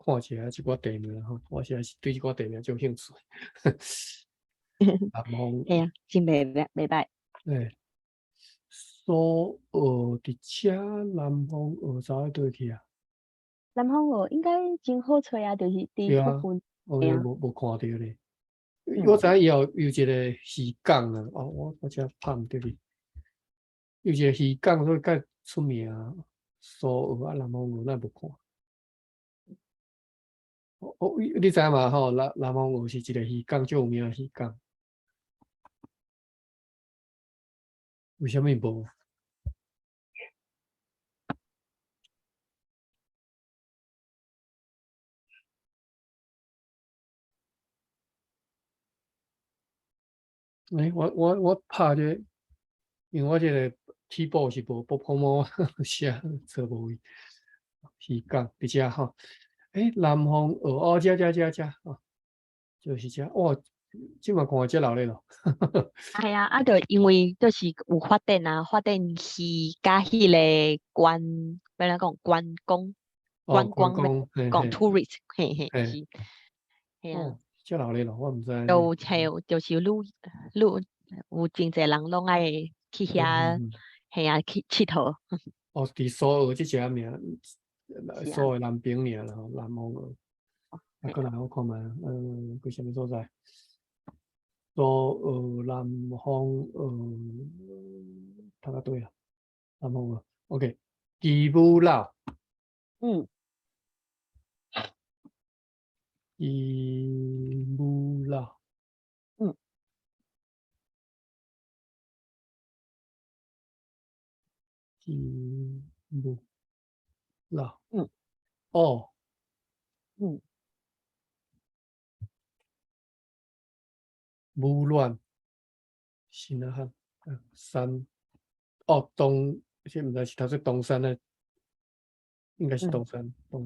看一下即寡地名吼，我实在是对即寡地名有兴趣。南方，系啊，真袂歹，诶，苏澳伫遮，南方澳走喺倒去啊？南方澳应该真好找啊，就是伫对啊，迄附，我系啊，无看着咧。我嗯，知影伊有一个鱼港啊，哦，我遮拍毋着哩。有一个鱼港，所以较出名啊。苏澳啊，南方澳咱无看。你知嘛吼？南方澳是一个鱼港，最有名的鱼港。为虾米无？我拍这个，因为我这个 keyboard 是无拨摸写错无位，是讲伫遮吼。南方哦，遮哦，就是遮哇，即嘛看遮闹热闹。系啊，啊，就因为就是有发展啊，发展去甲迄个要怎讲哦，观光咩观光，嘿讲 嘿 tourist，嘿嘿嘿，是，系啊，哦，遮闹热闹，我毋知影呢。就系就是有真侪人拢爱去遐，嗯，系啊，去佚佗，哦，伫苏澳即只名，是啊，苏澳南边尔啦，吼，南方澳。啊，嘿过来我看觅，伫啥物所在？苏澳南方澳，读较对啊，南方澳。OK，基姆老，嗯基姆老，嗯基姆老。嗯哦，嗯武乱，新啊汉，山。哦，这毋知是头说东山呢，应该是嗯东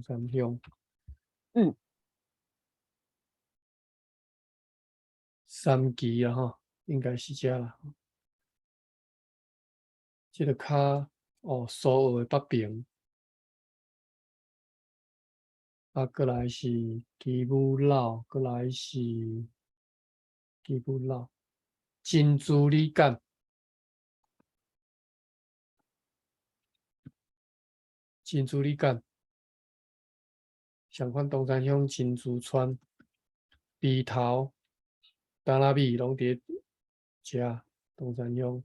山乡。嗯，三期啊吼，应该是遮啦。即个较哦，苏澳的北边，啊，过来是基姆老，过来是基姆老，金珠里干，金珠里干，上款东山乡金珠村，鼻头、达拉米拢伫遮，东山乡。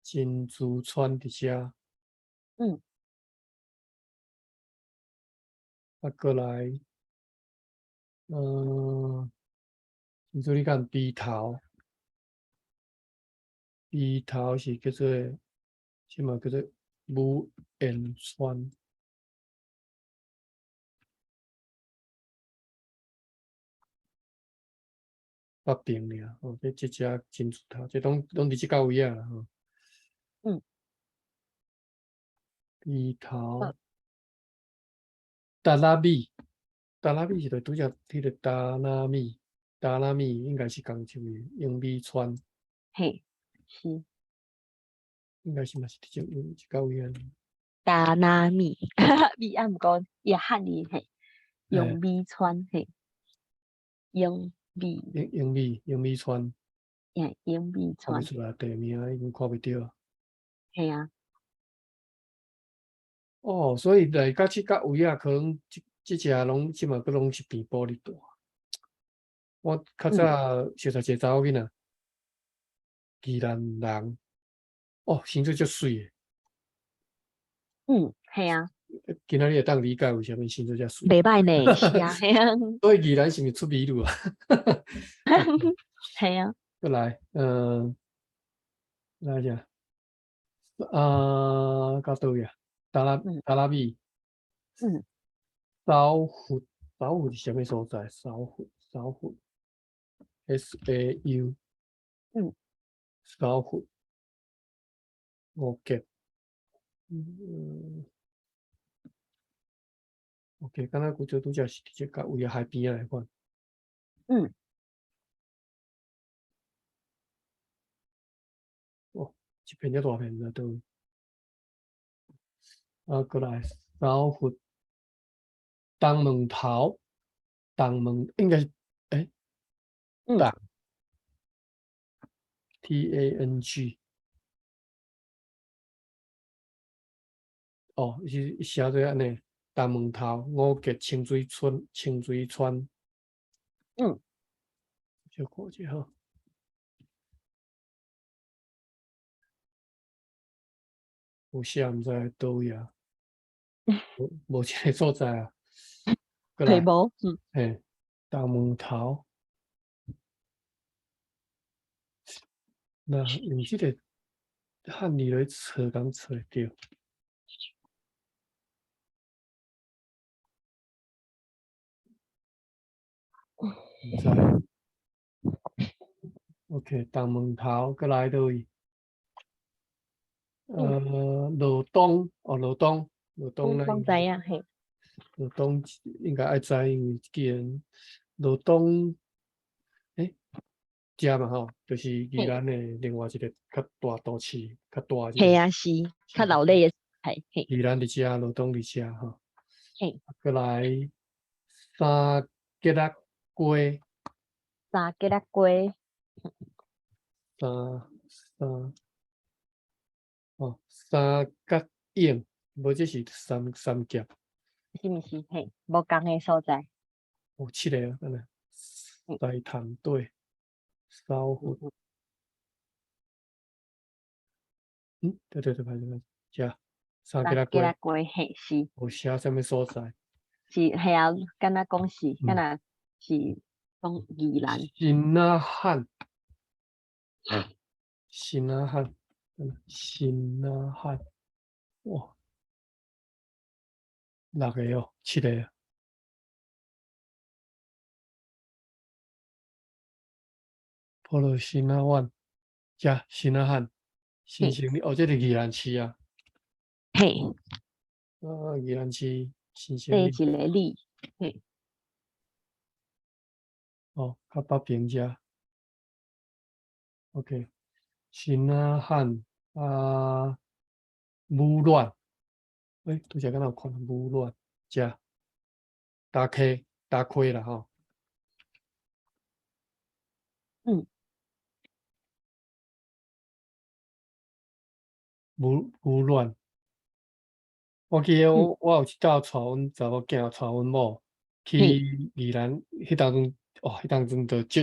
金珠村伫遮，嗯啊，过来，嗯，你说你看鼻头，鼻头是叫做什么叫做母岩川。北平尔，哦，这只真出头，这拢伫即个位啊啦，吼。嗯。鼻头，达拉米，达拉米是著拄则迄个达拉米，达拉米应该是共一位永美川，嘿，是应该是嘛是伫即个位啊。达那米，米啊，毋过也汉语嘿，哎，用米川嘿，用米，永美川，用米川，看不出来地名已经看袂着。嘿啊，哦，所以来到即个位啊，可能即只拢即嘛，佫拢是变玻璃大。我较早熟识一个查某囡仔，宜兰人，哦，身材足水诶。嘿啊，今仔日会当理解为虾米身材遮水。袂歹呢，是啊，嘿啊，所以宜兰是毋是出美女啊？嘿啊，再来，来者，到倒位啊？达拉米，嗯，扫佛，扫佛是虾米所在？扫佛，SAU，嗯，扫佛，OK，OK，敢若古少拄则是伫即个位啊海边仔来看。哦，一片遮大片在倒位？过来扫佛，东门头，东门应该是东 TANG，哦，是写做安尼，东门头五结清水村，小看者吼，有写毋知倒位啊，无即个所在啊。过来，腿毛，嘿，东门头，那用即个汉语来找，敢找会着？毋知。OK，东门头，过来倒位？罗东，哦，罗东咱拢知影嘿，罗东应该爱知，因为既然罗东，遮嘛吼，就是宜兰的另外一个较大都市，较大一个。嘿啊是，较老累诶，嘿，宜兰伫遮，罗东伫遮吼。嘿，过来三吉仔街，三吉仔街，三三角影，无即是三甲，是毋是？嘿，无共诶所在，有七个啊，安尼。西塘队，扫佛，对，歹势，遮三吉仔三吉仔街，街，嘿是。有写啥物所在？是系啊，敢若讲是，敢若是讲宜兰，新仔汉，新仔汉，哇，6个哦，7个啊。普罗新仔湾，遮新仔汉，新成立，哦，这是宜兰市啊。嘿，宜兰市新成第一立，个里，嘿，哦，较北平遮。OK，新仔汉武乱，拄则敢若有看到武乱，遮大溪啦吼。武乱，我记得我有一道带阮查某囝，带阮某去宜兰，迄当阵，迄当阵就逐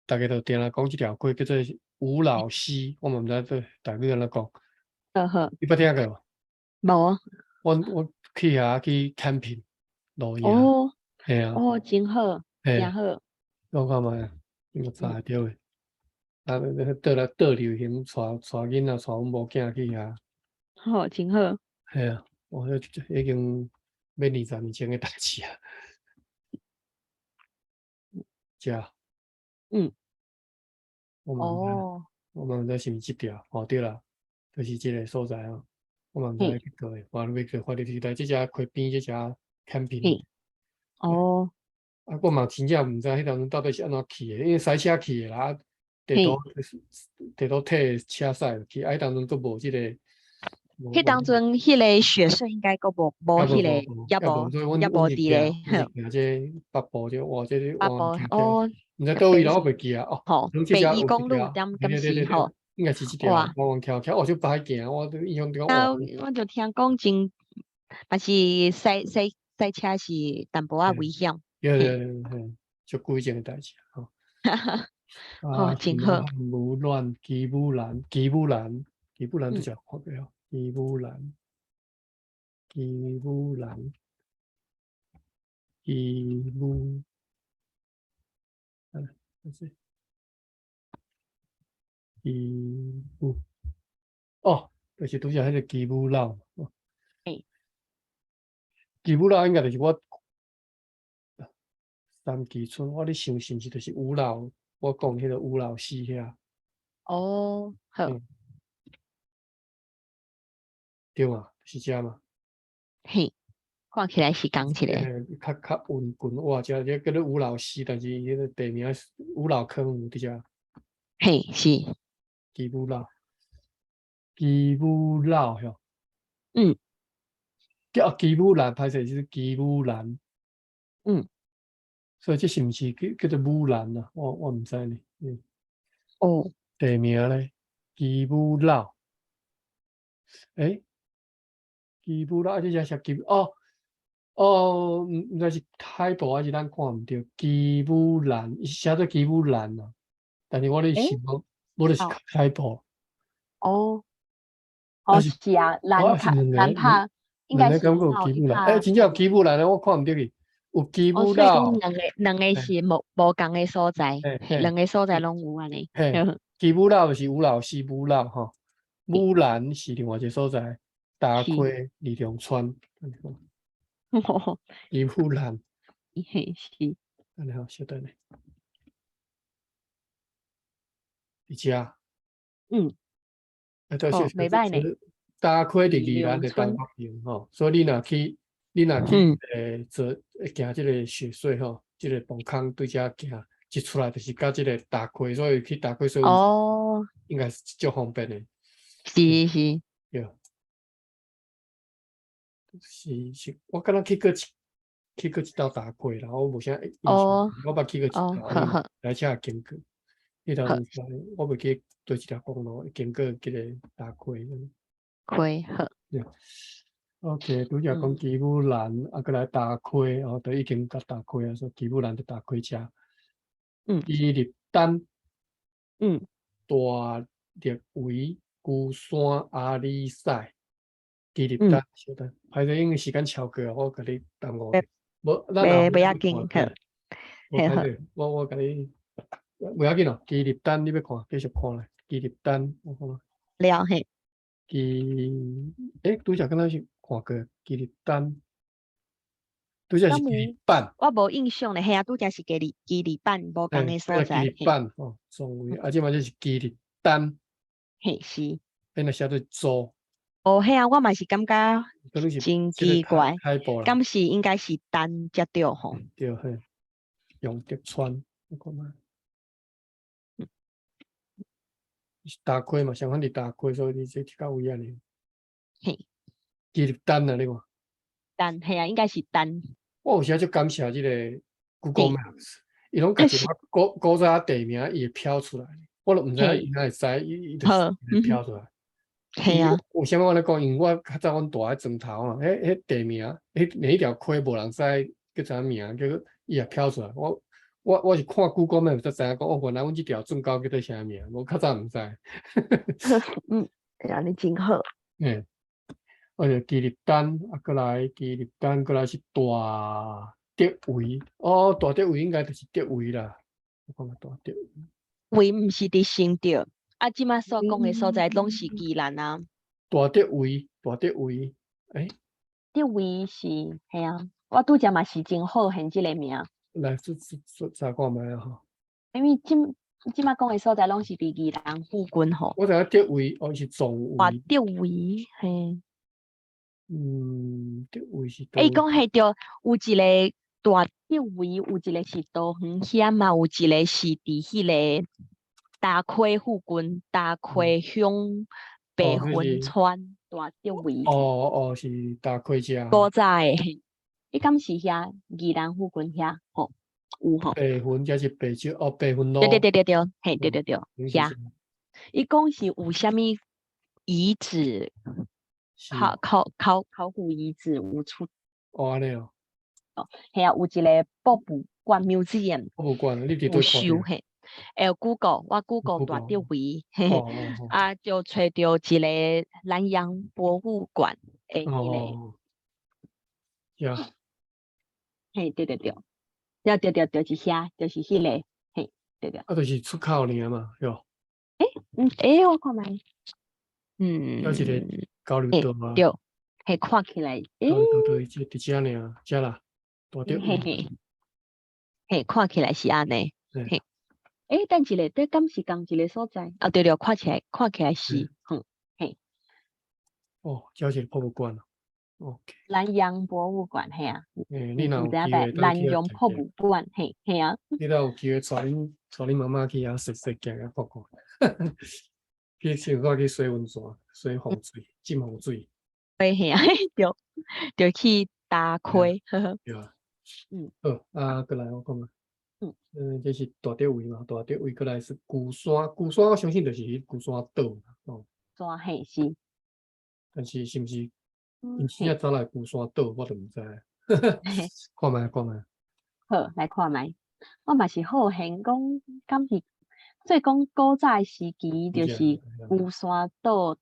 个就定定讲即条街叫做吴老溪，我嘛毋知做台语安怎讲，好，你捌听过无？无，我去遐去 camping 露营，哦，嘿啊，真好，真嘿，好，我看卖啊，应该查会着诶。啊，倒流行，带囡仔，带阮某囝去遐。好，真好。系啊，我迄已经要20年前诶代志啊。食，嗯，我嘛毋知，哦，我嘛毋知是毋是即条。哦，对啦，就是即个所在哦。我嘛毋知嘿，去倒诶，我要去法律时代，即只溪边即只 camping。嘿，哦，啊，我嘛真正毋知迄当中到底是安怎去诶，因为驶车去诶啦，地图嘿，摕车驶去，啊，迄当中佫无即个，无迄当阵迄个雪穗应该佫无也迄个，也无所以阮也无阮是行，伫咧，呵，这北部这，哇，这北部往行起来，哦，毋知倒位啦，我北袂记啊。哦，吼，可能即只北宜有即公路条，对点敢对对对对，是吼，应该是即条，哇，往徛，哦，就不爱行，我都印象中啊，哇，我就听讲真，嘛是赛车是淡薄仔危险，对对嘿，对对，足规件诶代志吼。哈哈，啊，吼，真好，什么汉无乱，吉姆兰，吉姆兰，吉姆兰都嗯，叫看过哦，吉姆兰，吉姆兰，吉姆，啊，这是吉姆，哦，就是拄则迄个吉姆佬，哦，嘿，吉姆佬应该就是我三基村，我咧想是毋是就是吴老，我讲迄个吴老死遐，哦，好，嗯，对嘛，是遮嘛，嘿，看起来是讲一个，较稳棍，哇，遮叫做吴老死，但是迄个地名是吴老坑有伫遮，嘿，是，吉姆佬，吉姆佬吼，嗯叫吉姆兰，歹势就是吉姆兰，嗯，所以这是毋是叫做姆兰啊？我毋知呢，哦，地名咧，吉姆佬，诶。吉布拉这只是吉哦哦，毋知是海报还是咱看毋着。吉布兰，伊写做吉布兰啊，但是我咧诶，想讲，无就是好，海报，哦。哦，还是是啊，我是兰帕应该是两个感觉有绕一吉布兰，真正有帕吉布兰啊，我看毋着去，有吉哦，布所以讲佬，两个是无共的所在，嘿嘿两个所在拢有安尼。嘿，吉布佬是有老西姆佬吼，姆兰是另外一个所在，大是，溪李良川，吉布兰，嘿是，安尼好，稍等咧，伫遮。嗯，啊，就哦，是袂歹呢，大溪伫李宜兰的东良春，北边吼，所以你若去嗯，行即个雪隧吼，即个洞坑对遮行，一出来就是到即个大溪，所以去大溪所哦，应该是足方便的。嗯，是是，对，是，我敢若去过一道大溪啦，我无啥印象，哦我捌去过一哦，道，因为好好来遮也经过，迄条好，路线我袂记对一条公路经过即个大溪。可以好，对，OK，拄则讲嗯基姆兰，啊，过来大溪，哦，都已经到大溪啊，所以基姆兰就大溪遮。嗯基立丹、嗯，大立围、孤山、阿里赛、基立嗯，丹，稍等，还是因为时间超过啊，我甲你耽误袂者。无，咱后袂尾再去袂要紧，好，看，无嘿好，歹势，我甲你，袂要紧哦。基立丹你要看，继续看咧。基立丹，我看下了嘿，拄则敢若是看过基立丹。拄则是基立敢有板，我无印象咧，嘿啊，拄则是基里板无共的变做基所在，嘿，立板吼，双位，啊，即摆这是基立单，嘿是。变若写做租，哦，嘿啊，我嘛是感觉可能是真即个奇怪，海报啦，敢是应该是单才对吼？对嘿，用德川，我看卖是大溪嘛，相反伫大溪，所以你这较有影哩。嘿，基立单啊，你看，单嘿啊，应该是单我有时就感谢即个 Google 嘿，Maps，伊拢家己是古早地名伊会飘出来，我都毋知影伊嘿，哪会使，伊就是好，会飘出来。伊嘿啊，有啥物我咧讲？因为我较早阮住喺砖头啊，迄地名，迄条溪无人知叫啥名，叫伊也飘出来。我是看 Google Map 才知影讲，哦，原来阮即条圳沟叫做啥名，我较早毋知。嗯，对啊，你真好，嗯，我就基立丹，啊，过来基立丹，过来是大德围，哦，大德围应该就是德围啦。我看嘛大钓鱼。位毋是伫新竹，啊，即马所讲的所在拢是宜兰啊。大钓鱼，大钓鱼，诶，这位是系啊，我拄则嘛是真好现即个名，来查看觅啊吼。因为即马讲的所在拢是伫宜兰附近吼。我知影钓鱼，哦是纵大鱼，钓位嘿，钓鱼是倒伊位？讲迄着有一个大钓位，有一个是导航险嘛，有一个是伫迄个大溪附近，大溪乡白哦，迄云是川大钓位哦是大溪遮所在的，伊敢是遐宜兰附近遐吼，有吼。白云才是白酒哦，白云路。对，嘿，对，遐。嗯是啥？伊讲是有啥物遗址，是考古遗址有出哦安尼哦，哦，嘿啊，有一个博物馆 museum 博物馆你伫有倒看着？收嘿，有 我 Google 大钓位，嘿嘿，哦啊，就找着一个南洋博物馆诶，迄个，哦，呀，嘿，对，就是遐，就是迄个，嘿，对，啊就是出口尔嘛，哟，我看觅，要一个嗯，交流嘿，道啊，对，嘿，看起来，交流道对伫遮尔，遮啦，大钓鱼，嘿嘿。嘿，看起来是安尼。嘿，嘿，等一下，这敢是同一个所在？啊，对，看起来是，嘿，哦，遮是博物馆啊，OK，南洋博物馆，嘿啊，你若有有知影在机会当去南洋博遐行行，物馆，嘿啊，你若有机会带恁妈妈去遐踅行下看看，去想看去洗温泉、洗风水、浸风水，嘿啊，就去打开，呵呵，对啊。嗯好，过来我讲啊，这是大钓位嘛，大钓位过来是鼓山，鼓山我相信就是迄鼓山岛嘛，哦，抓嘿是，但是毋是因真嘿，正走来鼓山岛，我就毋知啊。嘿，看觅，好，来看觅，我嘛是好闲讲，敢是，所以讲古早的时期真就是正龟山岛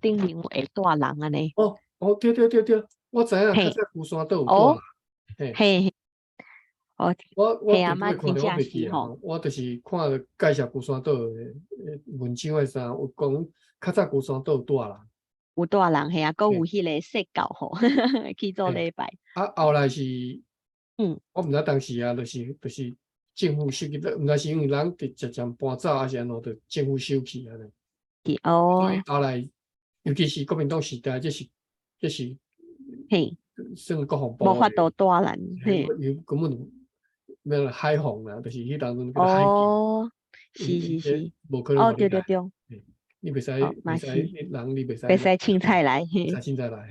顶面会住人安尼，对，我知影，较嘿，早鼓山岛有住人，哦，嘿，嘿，哦，我嘿啊，嘛地图会看着，我真正袂记啊，是吼。我就是看着介绍鼓山岛的文章诶啥，有讲较早鼓山岛有住人，有大人嘿啊，阁有嘿，迄个说教吼，去做嘿，礼拜。后来是。嗯，我毋知当时啊，就是政府收去，毋知是因为人直渐搬走，还是安怎，就政府收去安尼。是所以哦，后来，尤其是国民党时代，这是嘿，算国防部的，无法度大人嘿，伊根本就免海防啦，就是迄当阵叫做海警，哦，伊这是，无可能哦，互你来，对，嘿你袂使哦，袂使，嘛是，你袂使袂使凊彩来嘿，袂使凊彩来，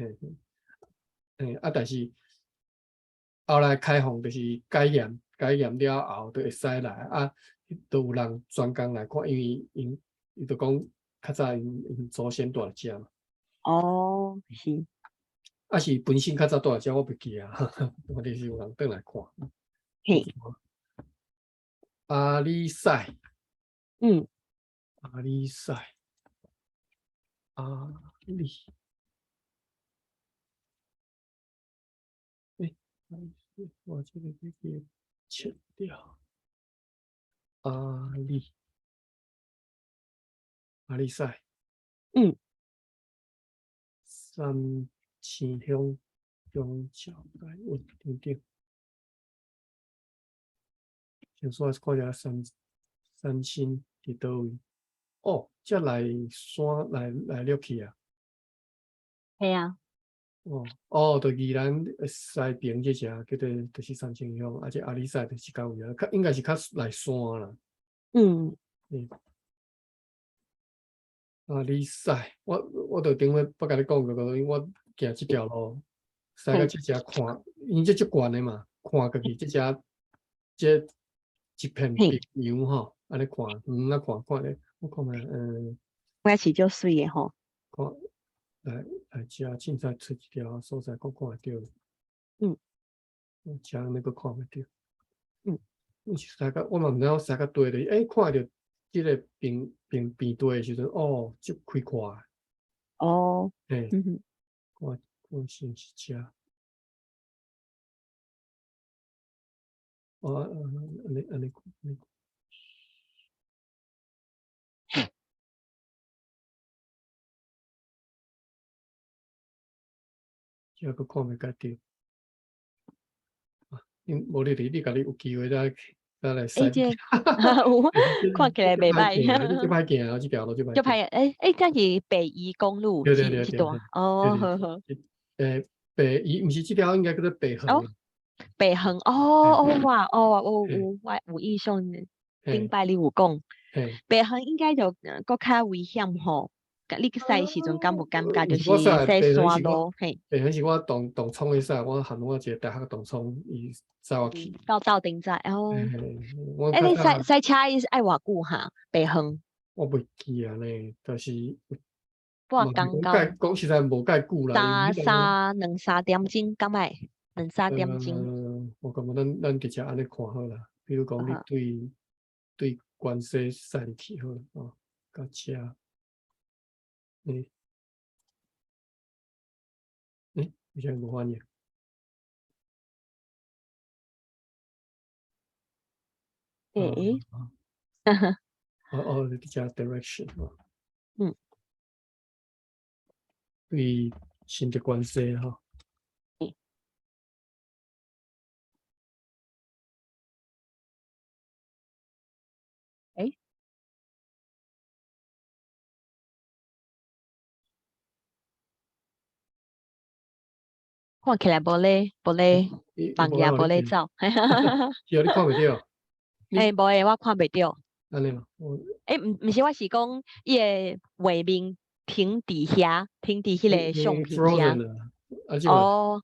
但是后来开放就是改验了后，就会使来啊，都有人专工来看，因为因就讲较早因祖先住伫遮嘛，哦，是，啊是本身较早住伫遮，我袂记啊，我就是有人转来看。嘿，阿里赛，嗯，阿里赛，阿里，诶，我这个给切掉，阿里，阿里赛，嗯，三星乡小街稳定点。先说看下三星伫倒位？哦，才来山来落去啊！嘿啊，就宜兰西边这只叫做就是三星乡，而且阿里山就是较位啊，应该是较来山啦。嗯，嗯，阿里山，我就顶尾不甲你讲个，因为我行这条路，驶到嘿，这只看，因为这足悬的嘛，看过去这一片嘿，平洋吼，安尼看，看咧，我看觅，应该是就水的吼，看来遮凊彩出一条所在，看会着，嗯遮那个看袂着。嗯，你是驶到，我嘛毋知我驶到对咧，看着即个边对的时阵，足开阔的，哦，嘿，嗯哼，看先是遮，安尼，只个看袂甲着。因无你家己有机会再来使。这有看起来袂歹，你这歹行啊，这条路这歹行。就歹这是北宜公路对对，这段哦，好好。北宜毋是这条，应该叫做北横。哦，北横哇我有印象，顶摆你有讲，北横应该就搁较危险吼。你去驶时阵敢无感觉就是驶山路？嘿，北横是我同窗的驶，我喊我一个大学同窗，伊载我去。到顶站哦。你驶车伊是爱偌久哈？北横我袂记啊呢，就是半工到。讲实在无介久啦。两三点钟，敢会2、3点钟？我感觉咱直接安尼看好啦。比如讲，你对关西驶入去好哦，到遮。为啥无反应？你遮 direction 哦。对新竹关西吼。看起来无咧放假无咧走，有你看袂到？无诶，我看袂到。安尼嘛？毋是，我是讲伊诶画面停伫遐，停伫迄个相片遮。哦，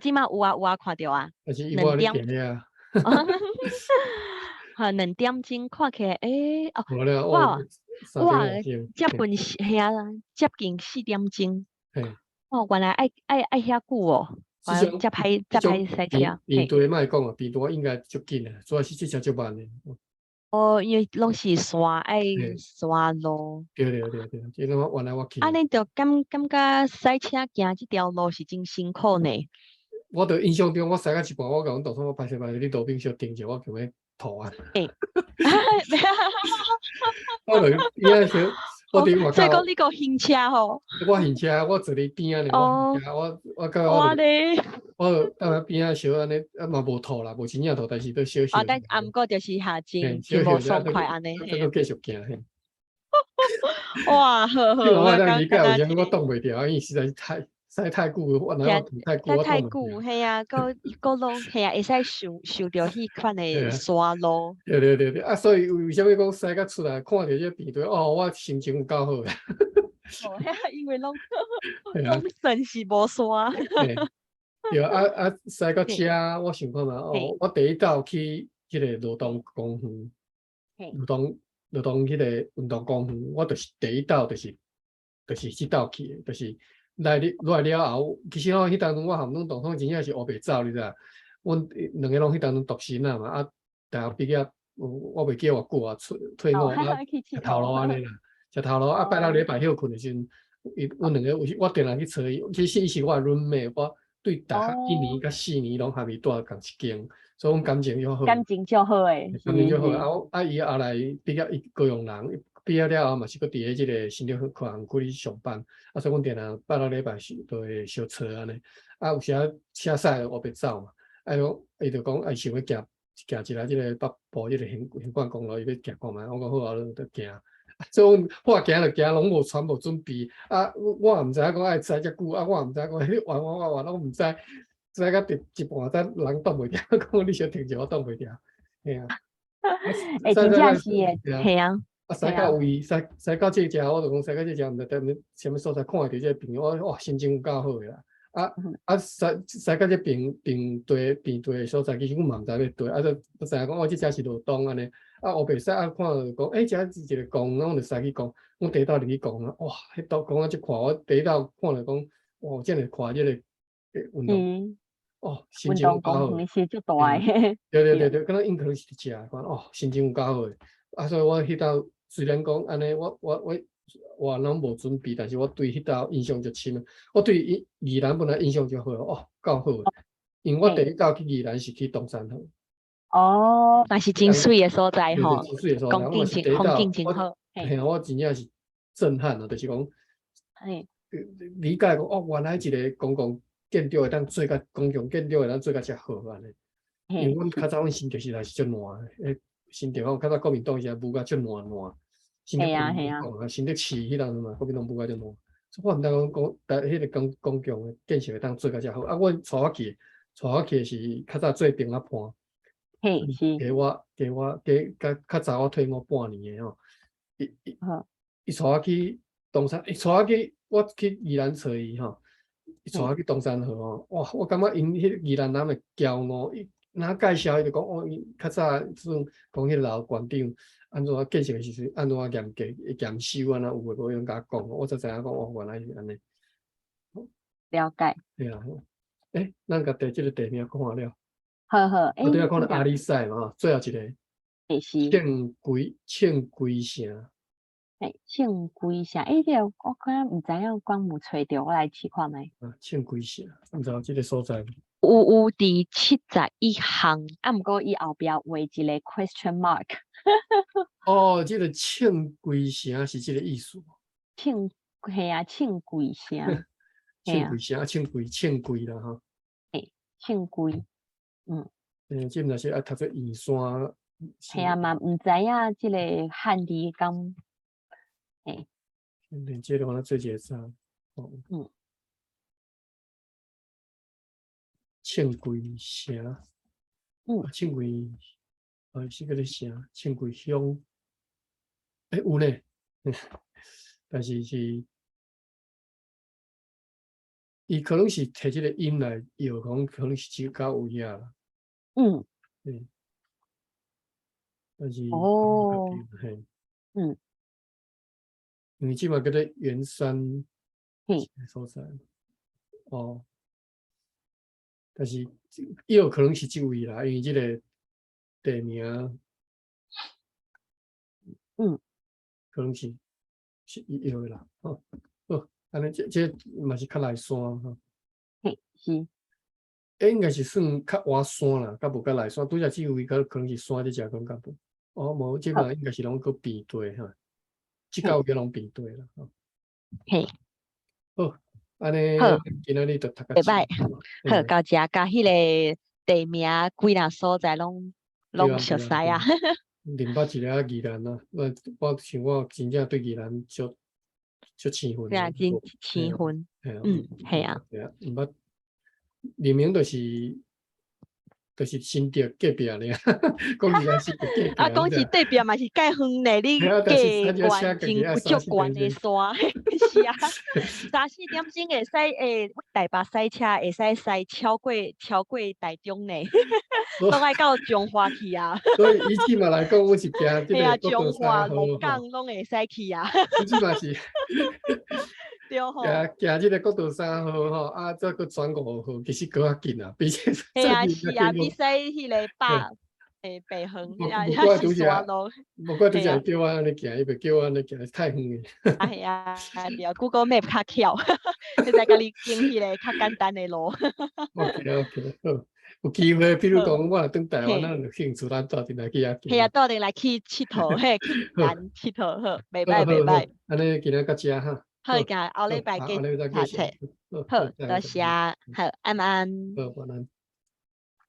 即马有啊，看到啊。2点。2点钟看起来，哇，接近4点钟。原来爱遐久哦，才歹驶车。边对莫讲啊，边对应该足紧啊，主要是这车足慢的。因为拢是山路。对，即个原来我去。安尼就感觉驶车行这条路是真辛苦呢。我印象中，我驶到一半，我甲阮同事我歹势，你路边小停者，我想要吐啊。我伫外口。所以讲你个行车吼？我行车，我坐伫边仔呢。我甲我当边仔小安尼，嘛无吐啦，无真正吐，但是都小。但毋过就是真无爽快安尼。再继续行。哇，好，我当理解有啥我挡袂掉，因为实在是驶太久，我太久，我挡袂掉。系啊，个路系啊，会使受着迄款的山路。对，所以为什么讲驶到出来看到这边对，我心情有够好诶。因为拢算是无山。对驶到遮，我想看嘛，我第一道去迄个罗东公园，罗东迄个运动公园，我就是第一道，就是即道去的，就是来了后，其实迄当中我含拢同窗真正是黑白走，你知影？阮两个拢迄当中独身啊嘛，大学毕业，我袂记偌久啊，退伍食头路安尼啦，食头路拜六礼拜休困的时阵，阮两个我定来去找伊，其实伊是我roommate，我对大学1年甲4年拢还袂住共一间，所以阮感情就好。感情就好诶。感情就好伊后来毕业，伊高雄人，毕业了后嘛是搁伫咧即个新竹科学区上班，所以阮定定拜六礼拜是都会相找安尼。有时车驶我袂走嘛，伊就讲想要行一来即个北部即个横贯公路，伊要行看觅，我讲好啊，就行。所以我行就行，拢无全无准备。我毋知影讲爱驶遮久，我毋知影讲迄我拢毋知，驶到一半，咱人挡袂掉，讲你小停者，我挡袂掉，嘿啊。真正是诶，系啊。驶到位，驶到这只，我就讲驶到这只，毋知踮什么所在看到这朋友，哇，心情有够好诶啦。驶到这边对的所在，其实阮嘛毋知要对，就知影讲这只是罗东安尼。后白驶看到讲，这是一个公，咱就驶去公，阮第一道入去公啊，哇，迄道公啊，即看我第一道看到讲，哇，真诶看即个运动，心情有够好。运动公园是足大诶。对，敢若应可能是伫遮，看心情有够好诶。所以我迄道虽然讲安尼，我拢无准备，但是我对迄道印象就深。我对宜兰本来印象就好，够好。因为我第一道去宜兰是去东山河。那是真水的所在吼，真水的所在。风景真好。我真正是震撼啊，就是讲，理解讲哦，原来一个公共建筑会当做甲公共建筑会当做甲遮好安尼。因为阮较早阮新竹时代是足烂诶，新竹较早国民党时代舞甲足烂，新竹国民党啊，新竹市迄阵嘛，国民党舞甲足烂，所以我毋知讲但迄个公共诶建设会当做甲遮好。啊，阮带我去是较早做顶仔盘。嘿，是，较早我退伍半年诶吼，伊带我去东山，伊带我去宜兰找伊吼，伊带我去东山河吼，哇！我感觉因迄个宜兰人诶骄傲，伊若介绍伊就讲哦，伊较早阵讲迄老馆长安怎建设诶时阵安怎严格检修啊，有诶无用甲讲，我才知影讲哦，原来是安尼。了解。对啊，咱甲即个地名讲完了。好，我拄仔讲阿里赛嘛，最后一个是庆龟城。庆龟城，这个我可能毋知影，讲有找着，我来试看觅。庆龟城，毋知道即个所在。有伫71项，毋过伊后壁画一个 question mark。哦，即个庆龟城是即个意思。庆龟城。庆龟城啊，庆龟啦吼。庆龟，即毋是读做圆山。嘛毋知影即个汉字讲。即个我做一下庆龟城。庆龟，是个城，庆龟乡。有呢，但是伊可能是摕即个音来摇，可能是只较有遐啦。但是因为即嘛叫做圆山所在。但是伊有可能是即位啦，因为即个地名，可能是伊有啦。安尼这嘛是较内山吼。是。应该是算较外山啦，较无较内山。拄则即位可能是山即只讲较无。无即嘛应该是拢个平地哈。即个有叫拢平地啦。好，安尼今仔日就读到。袂歹，好，到遮甲迄个地名几若所在拢熟悉啊。林北一个宜兰啊，我想我真正对宜兰足兴奋。对啊，真兴奋。系啊。毋捌，明明就是新竹隔壁尔，讲宜兰新竹隔壁。讲是对壁嘛是介远嘞，你过关真有足悬的山，是啊，3-4点钟会使台北赛车会使超过台中呢，拢爱到彰化去啊。所以以起码来讲，我是行即个彰化、鹿港拢会使去啊。我即嘛是。对吼，行即个国道3号吼，再搁转5号，其实搁较近啊，比这。是啊，比使迄个北横啊，无怪拄则啊，叫我安尼行，伊袂叫我安尼行，太远个。哎呀，对啊 ，Google Map 较巧，会使甲你经迄个较简单的路。OK， 好，有机会，比如讲，我若转台湾，咱有兴趣，咱到阵来去遐。系啊，到阵来去佚佗，去宜兰佚佗，好，袂歹。安尼今日到遮哈。好，后礼拜见，下册。好，多谢，好，晚安。好，晚安。